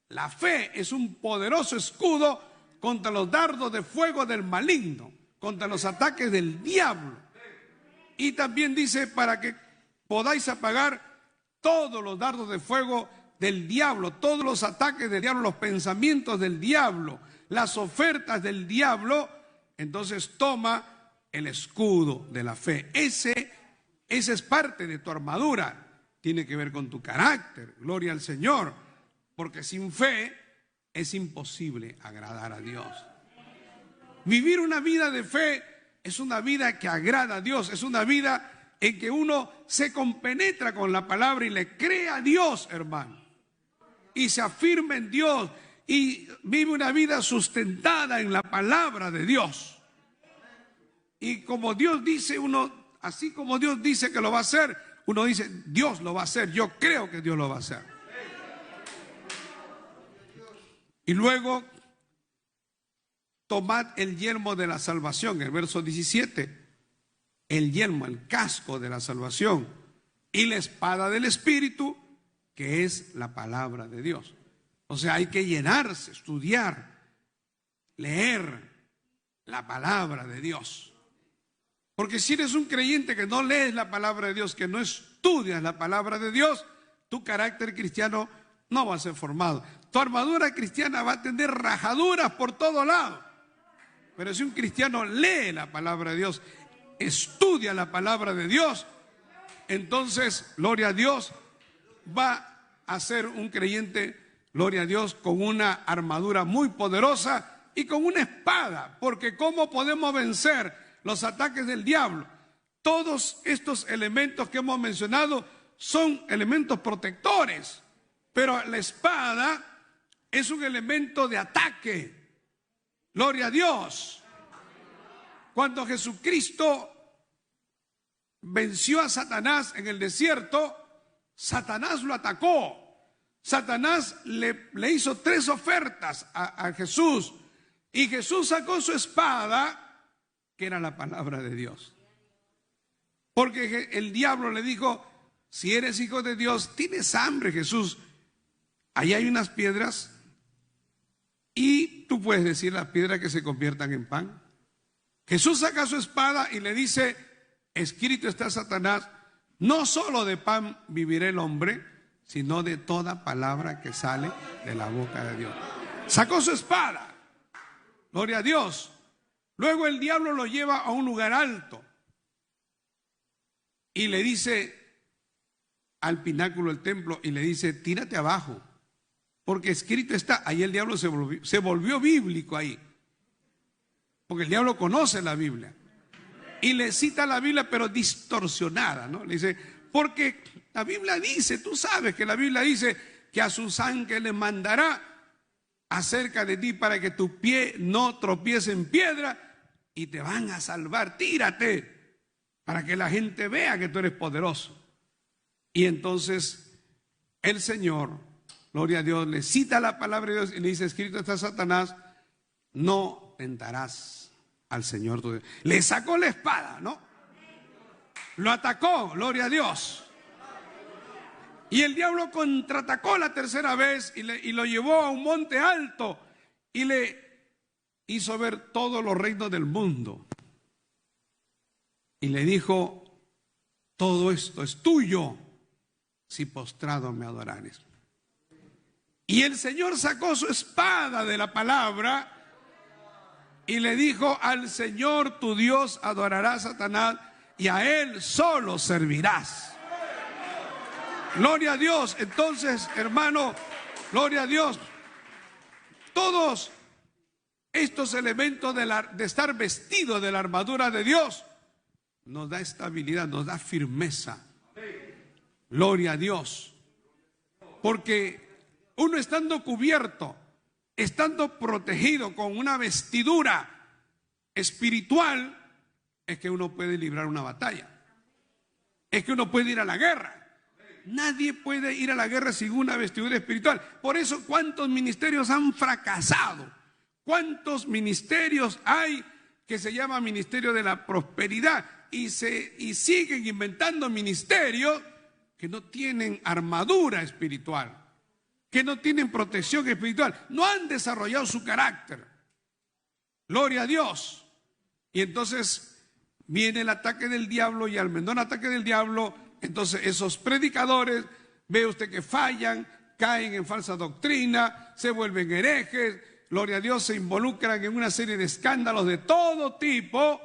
La fe es un poderoso escudo contra los dardos de fuego del maligno, contra los ataques del diablo. Y también dice, para que podáis apagar todos los dardos de fuego del diablo, todos los ataques del diablo, los pensamientos del diablo, las ofertas del diablo. Entonces toma el escudo de la fe. Ese es parte de tu armadura. Tiene que ver con tu carácter. Gloria al Señor. Porque sin fe es imposible agradar a Dios. Vivir una vida de fe es una vida que agrada a Dios. Es una vida en que uno se compenetra con la palabra y le cree a Dios, hermano. Y se afirma en Dios y vive una vida sustentada en la palabra de Dios. Y como Dios dice, así como Dios dice que lo va a hacer, uno dice, Dios lo va a hacer. Yo creo que Dios lo va a hacer. Y luego, tomad el yelmo de la salvación, el verso 17. El yelmo, el casco de la salvación. Y la espada del Espíritu, que es la palabra de Dios. O sea, hay que llenarse, estudiar, leer la palabra de Dios. Porque si eres un creyente que no lees la palabra de Dios, que no estudias la palabra de Dios, tu carácter cristiano no va a ser formado. Tu armadura cristiana va a tener rajaduras por todo lado. Pero si un cristiano lee la palabra de Dios, estudia la palabra de Dios, entonces, gloria a Dios, va a ser un creyente, gloria a Dios, con una armadura muy poderosa y con una espada. Porque ¿cómo podemos vencer los ataques del diablo? Todos estos elementos que hemos mencionado son elementos protectores, pero la espada es un elemento de ataque. Gloria a Dios. Cuando Jesucristo venció a Satanás en el desierto, Satanás lo atacó. Satanás le hizo 3 ofertas a Jesús, y Jesús sacó su espada que era la palabra de Dios. Porque el diablo le dijo, si eres hijo de Dios, tienes hambre, Jesús. Ahí hay unas piedras y tú puedes decir las piedras que se conviertan en pan. Jesús saca su espada y le dice, escrito está, Satanás, no solo de pan vivirá el hombre, sino de toda palabra que sale de la boca de Dios. Sacó su espada, gloria a Dios. Luego el diablo lo lleva a un lugar alto y le dice al pináculo del templo y le dice, tírate abajo, porque escrito está. Ahí el diablo se volvió bíblico ahí, porque el diablo conoce la Biblia y le cita la Biblia pero distorsionada, ¿no? Le dice, porque la Biblia dice, tú sabes que la Biblia dice que a sus ángeles mandará acerca de ti para que tu pie no tropiece en piedra y te van a salvar. Tírate para que la gente vea que tú eres poderoso. Y entonces el Señor, gloria a Dios, le cita la palabra de Dios y le dice, escrito está, Satanás, no tentarás al Señor tu Dios. Le sacó la espada, ¿no? Lo atacó, gloria a Dios. Y el diablo contraatacó la tercera vez y lo llevó a un monte alto y le hizo ver todos los reinos del mundo. Y le dijo, todo esto es tuyo si postrado me adorares. Y el Señor sacó su espada de la palabra y le dijo, al Señor tu Dios adorarás, Satanás, y a Él solo servirás. Gloria a Dios. Entonces, hermano, gloria a Dios. Todos estos elementos de estar vestido de la armadura de Dios nos da estabilidad, nos da firmeza. Gloria a Dios. Porque uno estando cubierto, estando protegido con una vestidura espiritual, es que uno puede librar una batalla. Es que uno puede ir a la guerra. Nadie puede ir a la guerra sin una vestidura espiritual. Por eso, ¿cuántos ministerios han fracasado? ¿Cuántos ministerios hay que se llama ministerio de la prosperidad? Y siguen inventando ministerios que no tienen armadura espiritual, que no tienen protección espiritual, no han desarrollado su carácter. Gloria a Dios. Y entonces viene el ataque del diablo, y al menor ataque del diablo, entonces esos predicadores, ve usted que fallan, caen en falsa doctrina, se vuelven herejes, gloria a Dios, se involucran en una serie de escándalos de todo tipo,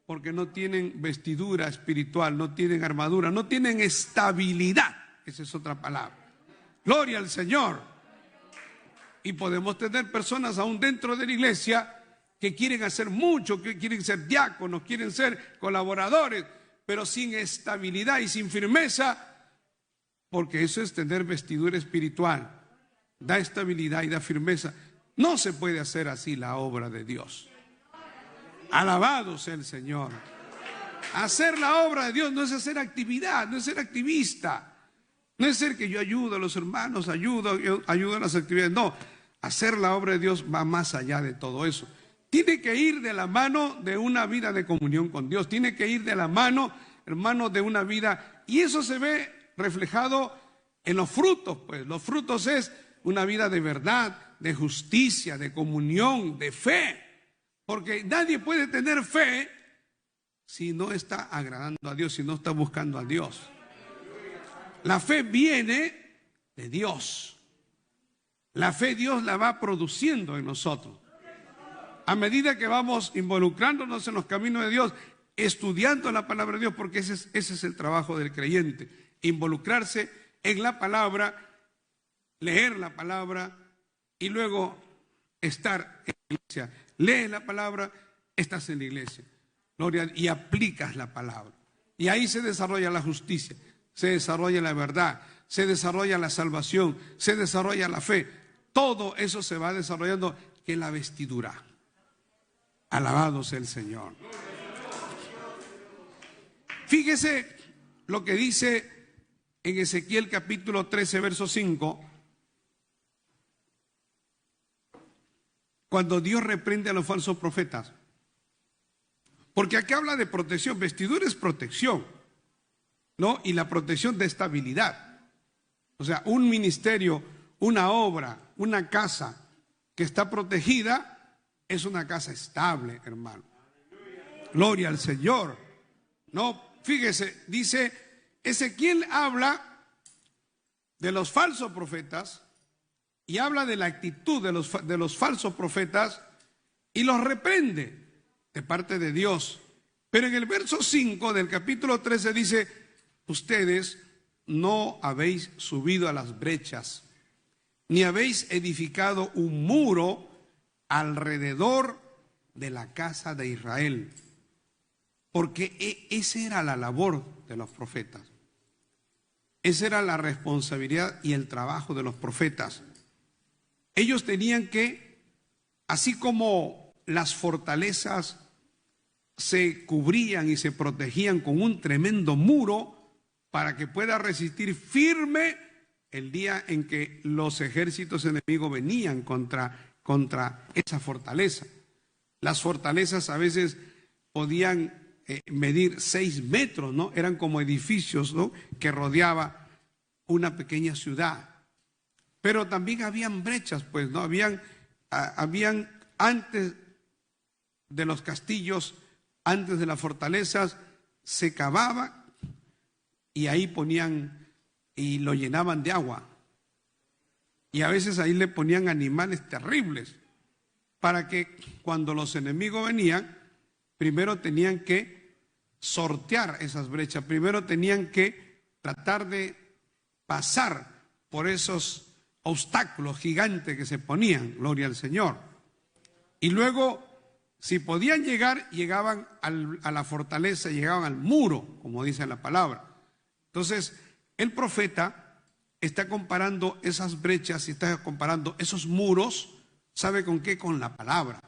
porque no tienen vestidura espiritual, no tienen armadura, no tienen estabilidad. Esa es otra palabra. Gloria al Señor. Y podemos tener personas aún dentro de la iglesia que quieren hacer mucho, que quieren ser diáconos, quieren ser colaboradores, pero sin estabilidad y sin firmeza, porque eso es tener vestidura espiritual, da estabilidad y da firmeza. No se puede hacer así la obra de Dios. Alabado sea el Señor. Hacer la obra de Dios no es hacer actividad, no es ser activista, no es ser que yo ayudo a los hermanos, ayudo a las actividades. No, hacer la obra de Dios va más allá de todo eso. Tiene que ir de la mano de una vida de comunión con Dios. Tiene que ir de la mano, hermano, de una vida. Y eso se ve reflejado en los frutos, pues. Los frutos es una vida de verdad, de justicia, de comunión, de fe. Porque nadie puede tener fe si no está agradando a Dios, si no está buscando a Dios. La fe viene de Dios. La fe Dios la va produciendo en nosotros. A medida que vamos involucrándonos en los caminos de Dios, estudiando la palabra de Dios, porque ese es el trabajo del creyente, involucrarse en la palabra, leer la palabra y luego estar en la iglesia. Lees la palabra, estás en la iglesia, gloria, y aplicas la palabra. Y ahí se desarrolla la justicia, se desarrolla la verdad, se desarrolla la salvación, se desarrolla la fe. Todo eso se va desarrollando que la vestidura. Alabado sea el Señor. Fíjese lo que dice en Ezequiel capítulo 13, verso 5. Cuando Dios reprende a los falsos profetas. Porque aquí habla de protección. Vestidura es protección, ¿no? Y la protección de estabilidad. O sea, un ministerio, una obra, una casa que está protegida es una casa estable, hermano. Gloria al Señor. No, fíjese, dice Ezequiel, habla de los falsos profetas y habla de la actitud de los falsos profetas y los reprende de parte de Dios. Pero en el verso 5 del capítulo 13 dice: ustedes no habéis subido a las brechas, ni habéis edificado un muro alrededor de la casa de Israel. Porque esa era la labor de los profetas. Esa era la responsabilidad y el trabajo de los profetas. Ellos tenían que, así como las fortalezas se cubrían y se protegían con un tremendo muro para que pueda resistir firme el día en que los ejércitos enemigos venían contra esa fortaleza. Las fortalezas a veces podían medir 6 metros, ¿no? Eran como edificios, ¿no?, que rodeaba una pequeña ciudad. Pero también habían brechas, pues, ¿no? Habían antes de los castillos, antes de las fortalezas, se cavaba y ahí ponían y lo llenaban de agua. Y a veces ahí le ponían animales terribles para que cuando los enemigos venían, primero tenían que sortear esas brechas, primero tenían que tratar de pasar por esos obstáculos gigantes que se ponían, gloria al Señor. Y luego, si podían llegar, llegaban a la fortaleza, llegaban al muro, como dice la palabra. Entonces, el profeta está comparando esas brechas y está comparando esos muros, ¿sabe con qué? Con la palabra.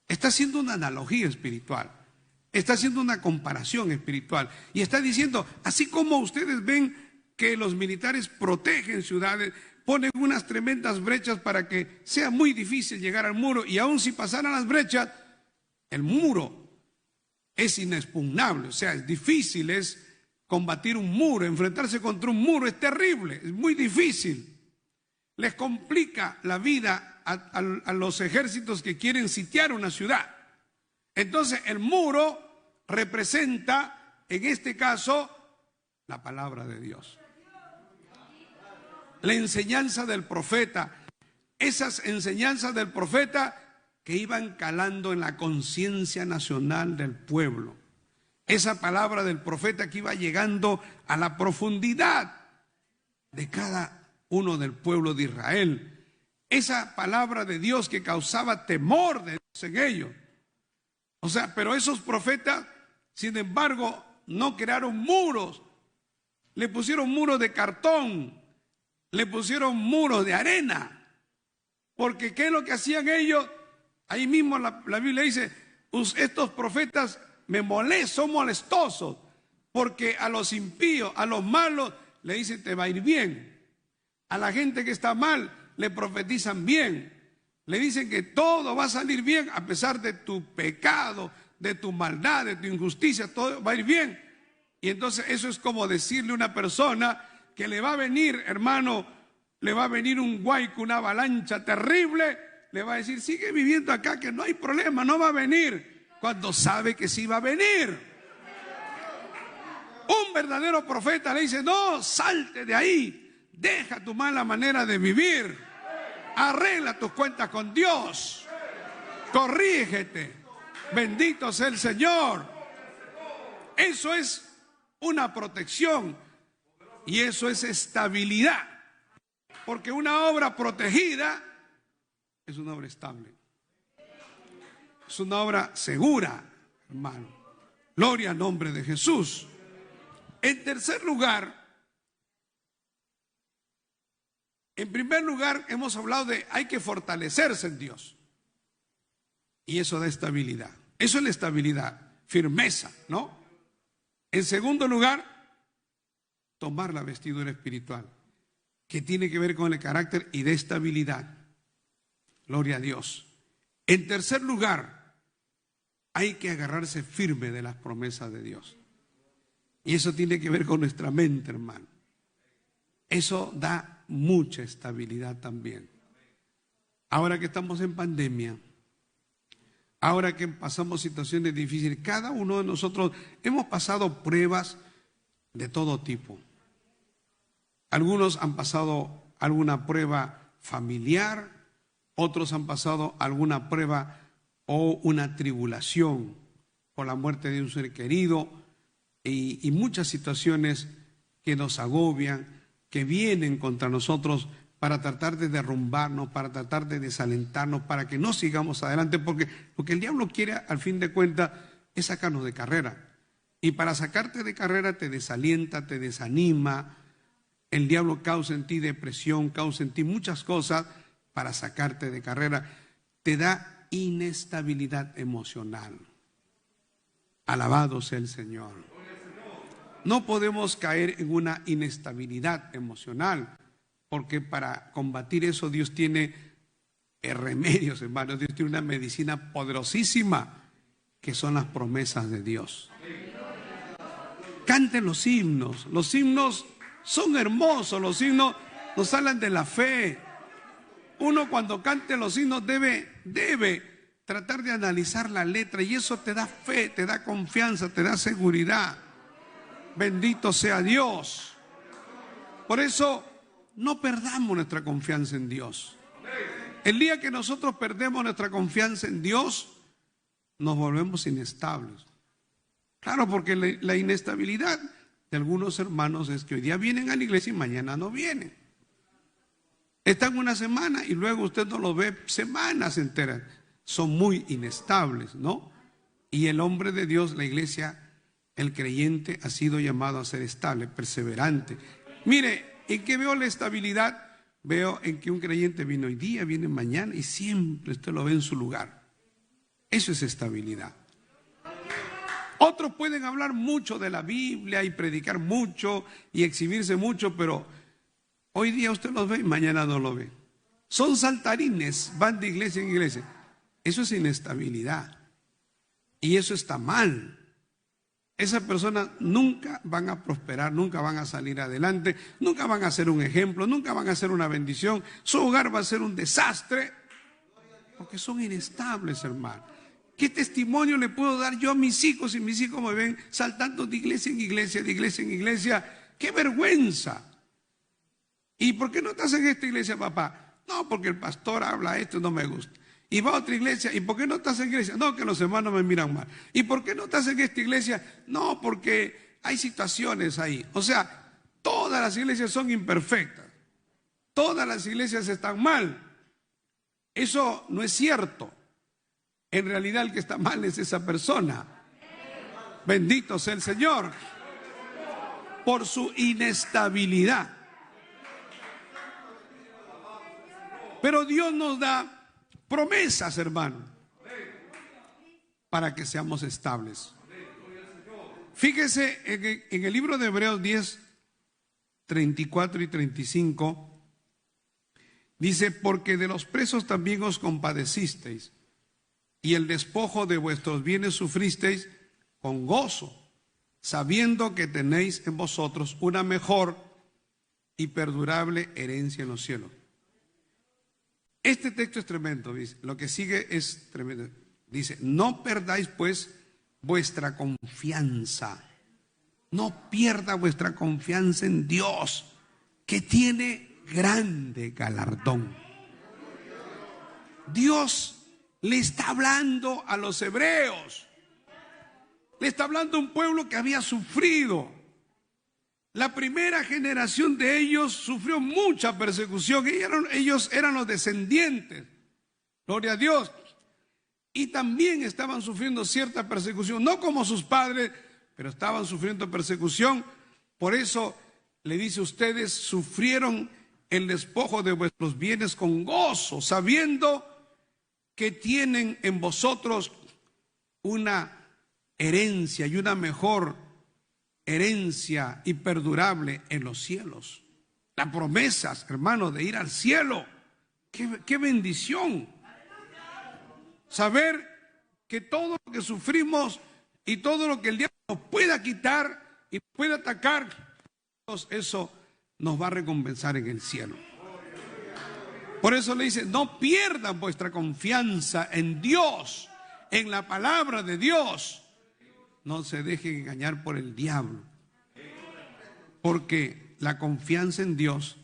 Está haciendo una analogía espiritual, está haciendo una comparación espiritual y está diciendo, así como ustedes ven que los militares protegen ciudades, ponen unas tremendas brechas para que sea muy difícil llegar al muro, y aun si pasaran las brechas, el muro es inexpugnable, o sea, es difícil, es combatir un muro, enfrentarse contra un muro es terrible, es muy difícil. Les complica la vida a los ejércitos que quieren sitiar una ciudad. Entonces el muro representa, en este caso, la palabra de Dios. La enseñanza del profeta, esas enseñanzas del profeta que iban calando en la conciencia nacional del pueblo. Esa palabra del profeta que iba llegando a la profundidad de cada uno del pueblo de Israel. Esa palabra de Dios que causaba temor de Dios en ellos. O sea, pero esos profetas, sin embargo, no crearon muros. Le pusieron muros de cartón, le pusieron muros de arena. Porque ¿qué es lo que hacían ellos? Ahí mismo la Biblia dice, estos profetas son molestosos, porque a los impíos, a los malos, le dicen te va a ir bien. A la gente que está mal, le profetizan bien. Le dicen que todo va a salir bien a pesar de tu pecado, de tu maldad, de tu injusticia, todo va a ir bien. Y entonces eso es como decirle a una persona que le va a venir, hermano, le va a venir un huaico, una avalancha terrible, le va a decir, sigue viviendo acá que no hay problema, no va a venir, cuando sabe que sí va a venir. Un verdadero profeta le dice, no, salte de ahí, deja tu mala manera de vivir, arregla tus cuentas con Dios, corrígete, bendito sea el Señor. Eso es una protección y eso es estabilidad, porque una obra protegida es una obra estable, es una obra segura, hermano. Gloria al nombre de Jesús. En tercer lugar, en primer lugar, hemos hablado de hay que fortalecerse en Dios. Y eso da estabilidad. Eso es la estabilidad, firmeza, ¿no? En segundo lugar, tomar la vestidura espiritual, que tiene que ver con el carácter y de estabilidad. Gloria a Dios. En tercer lugar, hay que agarrarse firme de las promesas de Dios. Y eso tiene que ver con nuestra mente, hermano. Eso da mucha estabilidad también. Ahora que estamos en pandemia, ahora que pasamos situaciones difíciles, cada uno de nosotros hemos pasado pruebas de todo tipo. Algunos han pasado alguna prueba familiar, otros han pasado alguna prueba o una tribulación por la muerte de un ser querido y muchas situaciones que nos agobian, que vienen contra nosotros para tratar de derrumbarnos, para tratar de desalentarnos, para que no sigamos adelante, porque lo que el diablo quiere al fin de cuentas es sacarnos de carrera. Y para sacarte de carrera te desalienta, te desanima. El diablo causa en ti depresión, causa en ti muchas cosas para sacarte de carrera. Te da inestabilidad emocional. Alabado sea el Señor. No podemos caer en una inestabilidad emocional, porque para combatir eso Dios tiene remedios, hermanos. Dios tiene una medicina poderosísima, que son las promesas de Dios. Canten los himnos son hermosos, los himnos nos hablan de la fe. Uno cuando cante los himnos debe tratar de analizar la letra, y eso te da fe, te da confianza, te da seguridad. Bendito sea Dios. Por eso no perdamos nuestra confianza en Dios. El día que nosotros perdemos nuestra confianza en Dios, nos volvemos inestables. Claro, porque la inestabilidad de algunos hermanos es que hoy día vienen a la iglesia y mañana no vienen. Están una semana y luego usted no los ve semanas enteras. Son muy inestables, ¿no? Y el hombre de Dios, la iglesia, el creyente, ha sido llamado a ser estable, perseverante. Mire, ¿en qué veo la estabilidad? Veo en que un creyente viene hoy día, viene mañana y siempre usted lo ve en su lugar. Eso es estabilidad. Otros pueden hablar mucho de la Biblia y predicar mucho y exhibirse mucho, pero hoy día usted los ve y mañana no lo ve. Son saltarines, van de iglesia en iglesia. Eso es inestabilidad. Y eso está mal. Esas personas nunca van a prosperar, nunca van a salir adelante, nunca van a ser un ejemplo, nunca van a ser una bendición. Su hogar va a ser un desastre, porque son inestables, hermano. ¿Qué testimonio le puedo dar yo a mis hijos si mis hijos me ven saltando de iglesia en iglesia, de iglesia en iglesia? ¡Qué vergüenza! ¿Y por qué no estás en esta iglesia, papá? No, porque el pastor habla esto y no me gusta. Y va a otra iglesia, ¿y por qué no estás en iglesia? No, que los hermanos me miran mal. ¿Y por qué no estás en esta iglesia? No, porque hay situaciones ahí. O sea, todas las iglesias son imperfectas. Todas las iglesias están mal. Eso no es cierto. En realidad el que está mal es esa persona. Bendito sea el Señor. Por su inestabilidad. Pero Dios nos da promesas, hermano, para que seamos estables. Fíjese en el libro de Hebreos 10, 34 y 35, dice: porque de los presos también os compadecisteis, y el despojo de vuestros bienes sufristeis con gozo, sabiendo que tenéis en vosotros una mejor y perdurable herencia en los cielos. Este texto es tremendo, dice. Lo que sigue es tremendo. Dice: no perdáis pues vuestra confianza. No pierda vuestra confianza en Dios, que tiene grande galardón. Dios le está hablando a los hebreos. Le está hablando a un pueblo que había sufrido. La primera generación de ellos sufrió mucha persecución. Ellos eran los descendientes. Gloria a Dios. Y también estaban sufriendo cierta persecución. No como sus padres, pero estaban sufriendo persecución. Por eso le dice: ustedes sufrieron el despojo de vuestros bienes con gozo, sabiendo que tienen en vosotros una herencia y una mejor herencia y perdurable en los cielos. Las promesas, hermanos, de ir al cielo. ¡Qué bendición! Saber que todo lo que sufrimos y todo lo que el diablo nos pueda quitar y pueda atacar, eso nos va a recompensar en el cielo. Por eso le dice, no pierdan vuestra confianza en Dios, en la palabra de Dios. No se dejen engañar por el diablo, porque la confianza en Dios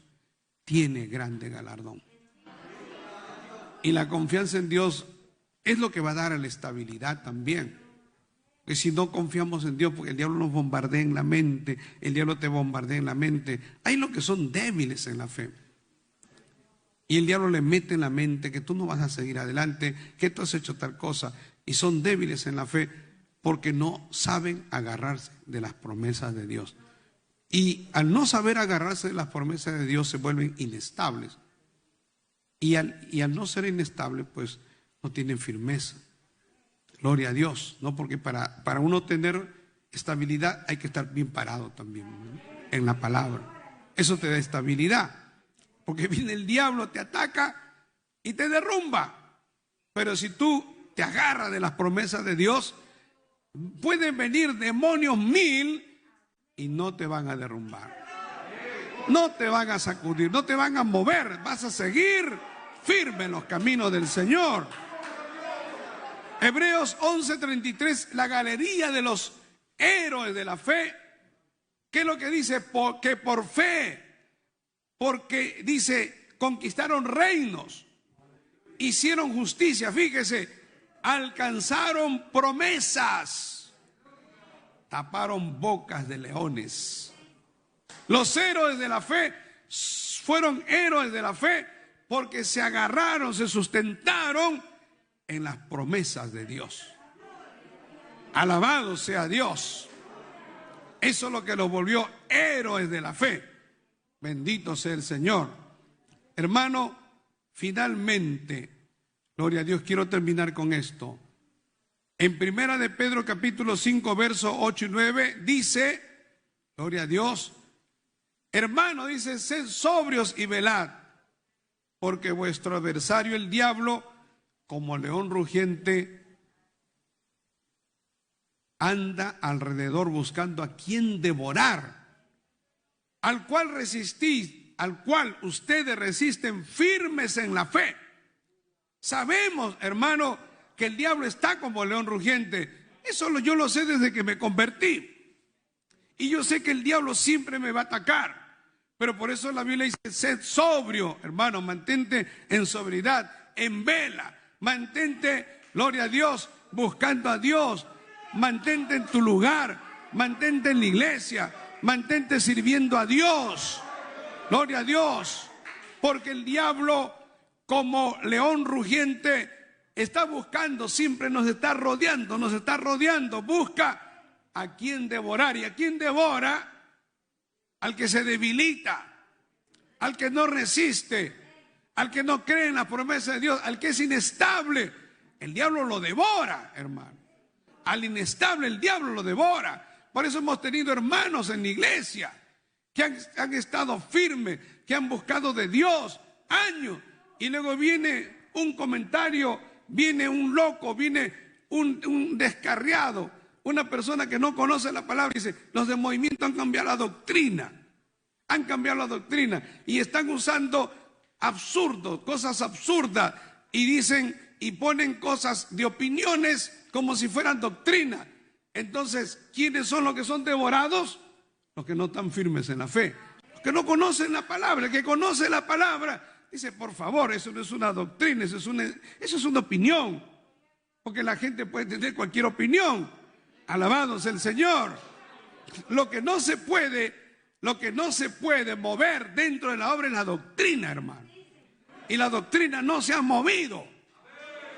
tiene grande galardón. Y la confianza en Dios es lo que va a dar la estabilidad también. Que si no confiamos en Dios, porque el diablo nos bombardea en la mente, el diablo te bombardea en la mente. Hay los que son débiles en la fe. Y el diablo le mete en la mente que tú no vas a seguir adelante, que tú has hecho tal cosa. Y son débiles en la fe porque no saben agarrarse de las promesas de Dios. Y al no saber agarrarse de las promesas de Dios se vuelven inestables. Y al no ser inestables, pues no tienen firmeza. Gloria a Dios, ¿no? Porque para uno tener estabilidad hay que estar bien parado también, ¿no? En la palabra. Eso te da estabilidad. Porque viene el diablo, te ataca y te derrumba. Pero si tú te agarras de las promesas de Dios, pueden venir demonios 1000 y no te van a derrumbar. No te van a sacudir, no te van a mover. Vas a seguir firme en los caminos del Señor. Hebreos 11:33, la galería de los héroes de la fe. ¿Qué es lo que dice? Que por fe, porque dice, conquistaron reinos, hicieron justicia, fíjese, alcanzaron promesas, taparon bocas de leones. Los héroes de la fe fueron héroes de la fe porque se agarraron, se sustentaron en las promesas de Dios. Alabado sea Dios. Eso es lo que los volvió héroes de la fe. Bendito sea el Señor. Hermano, finalmente, gloria a Dios, quiero terminar con esto. En Primera de Pedro capítulo 5, versos 8 y 9, dice, gloria a Dios, hermano, dice, sed sobrios y velad, porque vuestro adversario el diablo, como león rugiente, anda alrededor buscando a quien devorar, al cual resistís, al cual ustedes resisten firmes en la fe. Sabemos, hermano, que el diablo está como león rugiente. Eso yo lo sé desde que me convertí. Y yo sé que el diablo siempre me va a atacar. Pero por eso la Biblia dice, sed sobrio, hermano, mantente en sobriedad, en vela. Mantente, gloria a Dios, buscando a Dios. Mantente en tu lugar, mantente en la iglesia, mantente sirviendo a Dios. Gloria a Dios. Porque el diablo, como león rugiente, está buscando, siempre nos está rodeando, busca a quien devorar. ¿Y a quien devora? Al que se debilita, al que no resiste, al que no cree en la promesa de Dios, al que es inestable. El diablo lo devora, hermano. Al inestable el diablo lo devora. Por eso hemos tenido hermanos en la iglesia que han estado firmes, que han buscado de Dios años. Y luego viene un comentario, viene un loco, viene un descarriado, una persona que no conoce la palabra y dice, los de movimiento han cambiado la doctrina. Han cambiado la doctrina y están usando absurdos, cosas absurdas, y dicen y ponen cosas de opiniones como si fueran doctrina. Entonces, ¿quiénes son los que son devorados? Los que no están firmes en la fe, los que no conocen la palabra. El que conoce la palabra dice, por favor, eso no es una doctrina, eso es una opinión, porque la gente puede tener cualquier opinión. Alabado sea el Señor. Lo que no se puede mover dentro de la obra es la doctrina, hermano. Y la doctrina no se ha movido.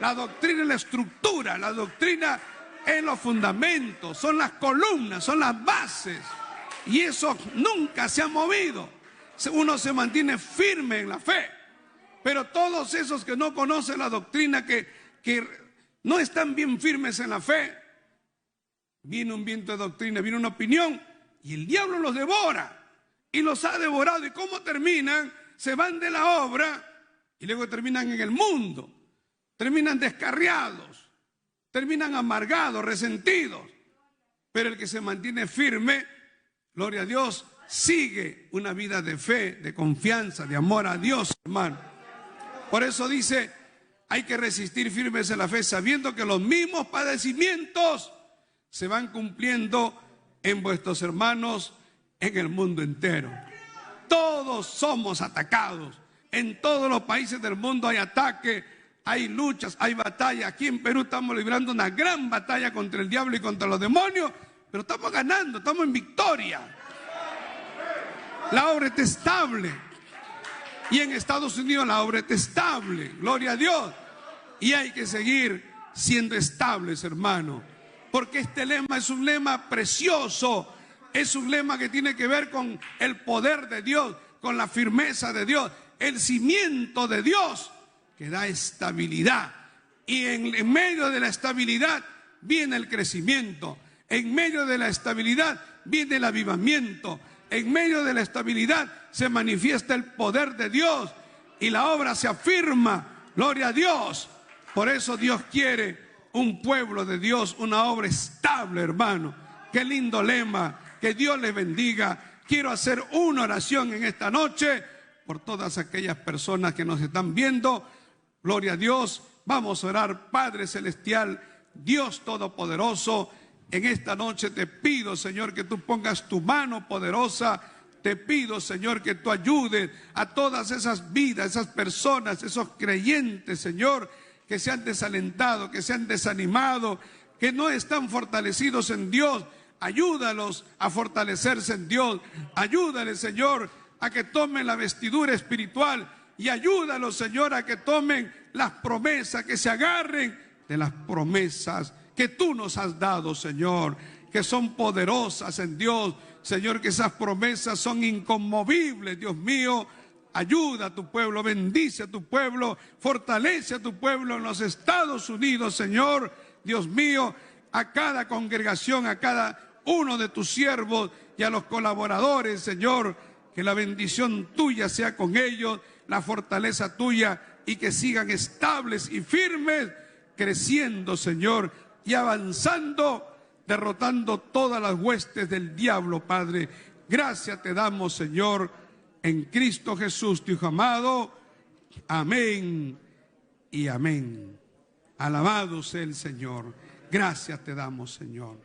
La doctrina es la estructura, la doctrina es los fundamentos, son las columnas, son las bases. Y eso nunca se ha movido. Uno se mantiene firme en la fe. Pero todos esos que no conocen la doctrina, que no están bien firmes en la fe, viene un viento de doctrina, viene una opinión, y el diablo los devora. Y los ha devorado. ¿Y cómo terminan? Se van de la obra y luego terminan en el mundo. Terminan descarriados. terminan amargados, resentidos. Pero el que se mantiene firme, gloria a Dios, sigue una vida de fe, de confianza, de amor a Dios, hermano. Por eso dice, hay que resistir firmes en la fe, sabiendo que los mismos padecimientos se van cumpliendo en vuestros hermanos en el mundo entero. Todos somos atacados. En todos los países del mundo hay ataque, hay luchas, hay batallas. Aquí en Perú estamos librando una gran batalla contra el diablo y contra los demonios, pero estamos ganando, estamos en victoria. La obra está estable. Y en Estados Unidos la obra está estable, gloria a Dios. Y hay que seguir siendo estables, hermano, porque este lema es un lema precioso, es un lema que tiene que ver con el poder de Dios, con la firmeza de Dios, el cimiento de Dios que da estabilidad. Y en medio de la estabilidad viene el crecimiento, en medio de la estabilidad viene el avivamiento, en medio de la estabilidad se manifiesta el poder de Dios y la obra se afirma, gloria a Dios. Por eso Dios quiere un pueblo de Dios, una obra estable, hermano. Qué lindo lema, que Dios les bendiga. Quiero hacer una oración en esta noche por todas aquellas personas que nos están viendo. Gloria a Dios. Vamos a orar. Padre Celestial, Dios Todopoderoso, en esta noche te pido, Señor, que tú pongas tu mano poderosa. Te pido, Señor, que tú ayudes a todas esas vidas, esas personas, esos creyentes, Señor, que se han desalentado, que se han desanimado, que no están fortalecidos en Dios. Ayúdalos a fortalecerse en Dios. Ayúdales, Señor, a que tomen la vestidura espiritual. Y ayúdalos, Señor, a que tomen las promesas, que se agarren de las promesas que tú nos has dado, Señor, que son poderosas en Dios. Señor, que esas promesas son inconmovibles, Dios mío. Ayuda a tu pueblo, bendice a tu pueblo, fortalece a tu pueblo en los Estados Unidos, Señor, Dios mío, a cada congregación, a cada uno de tus siervos y a los colaboradores, Señor, que la bendición tuya sea con ellos, la fortaleza tuya, y que sigan estables y firmes, creciendo, Señor, y avanzando, derrotando todas las huestes del diablo, Padre. Gracias te damos, Señor, en Cristo Jesús, tu Hijo amado. Amén y amén. Alabado sea el Señor. Gracias te damos, Señor.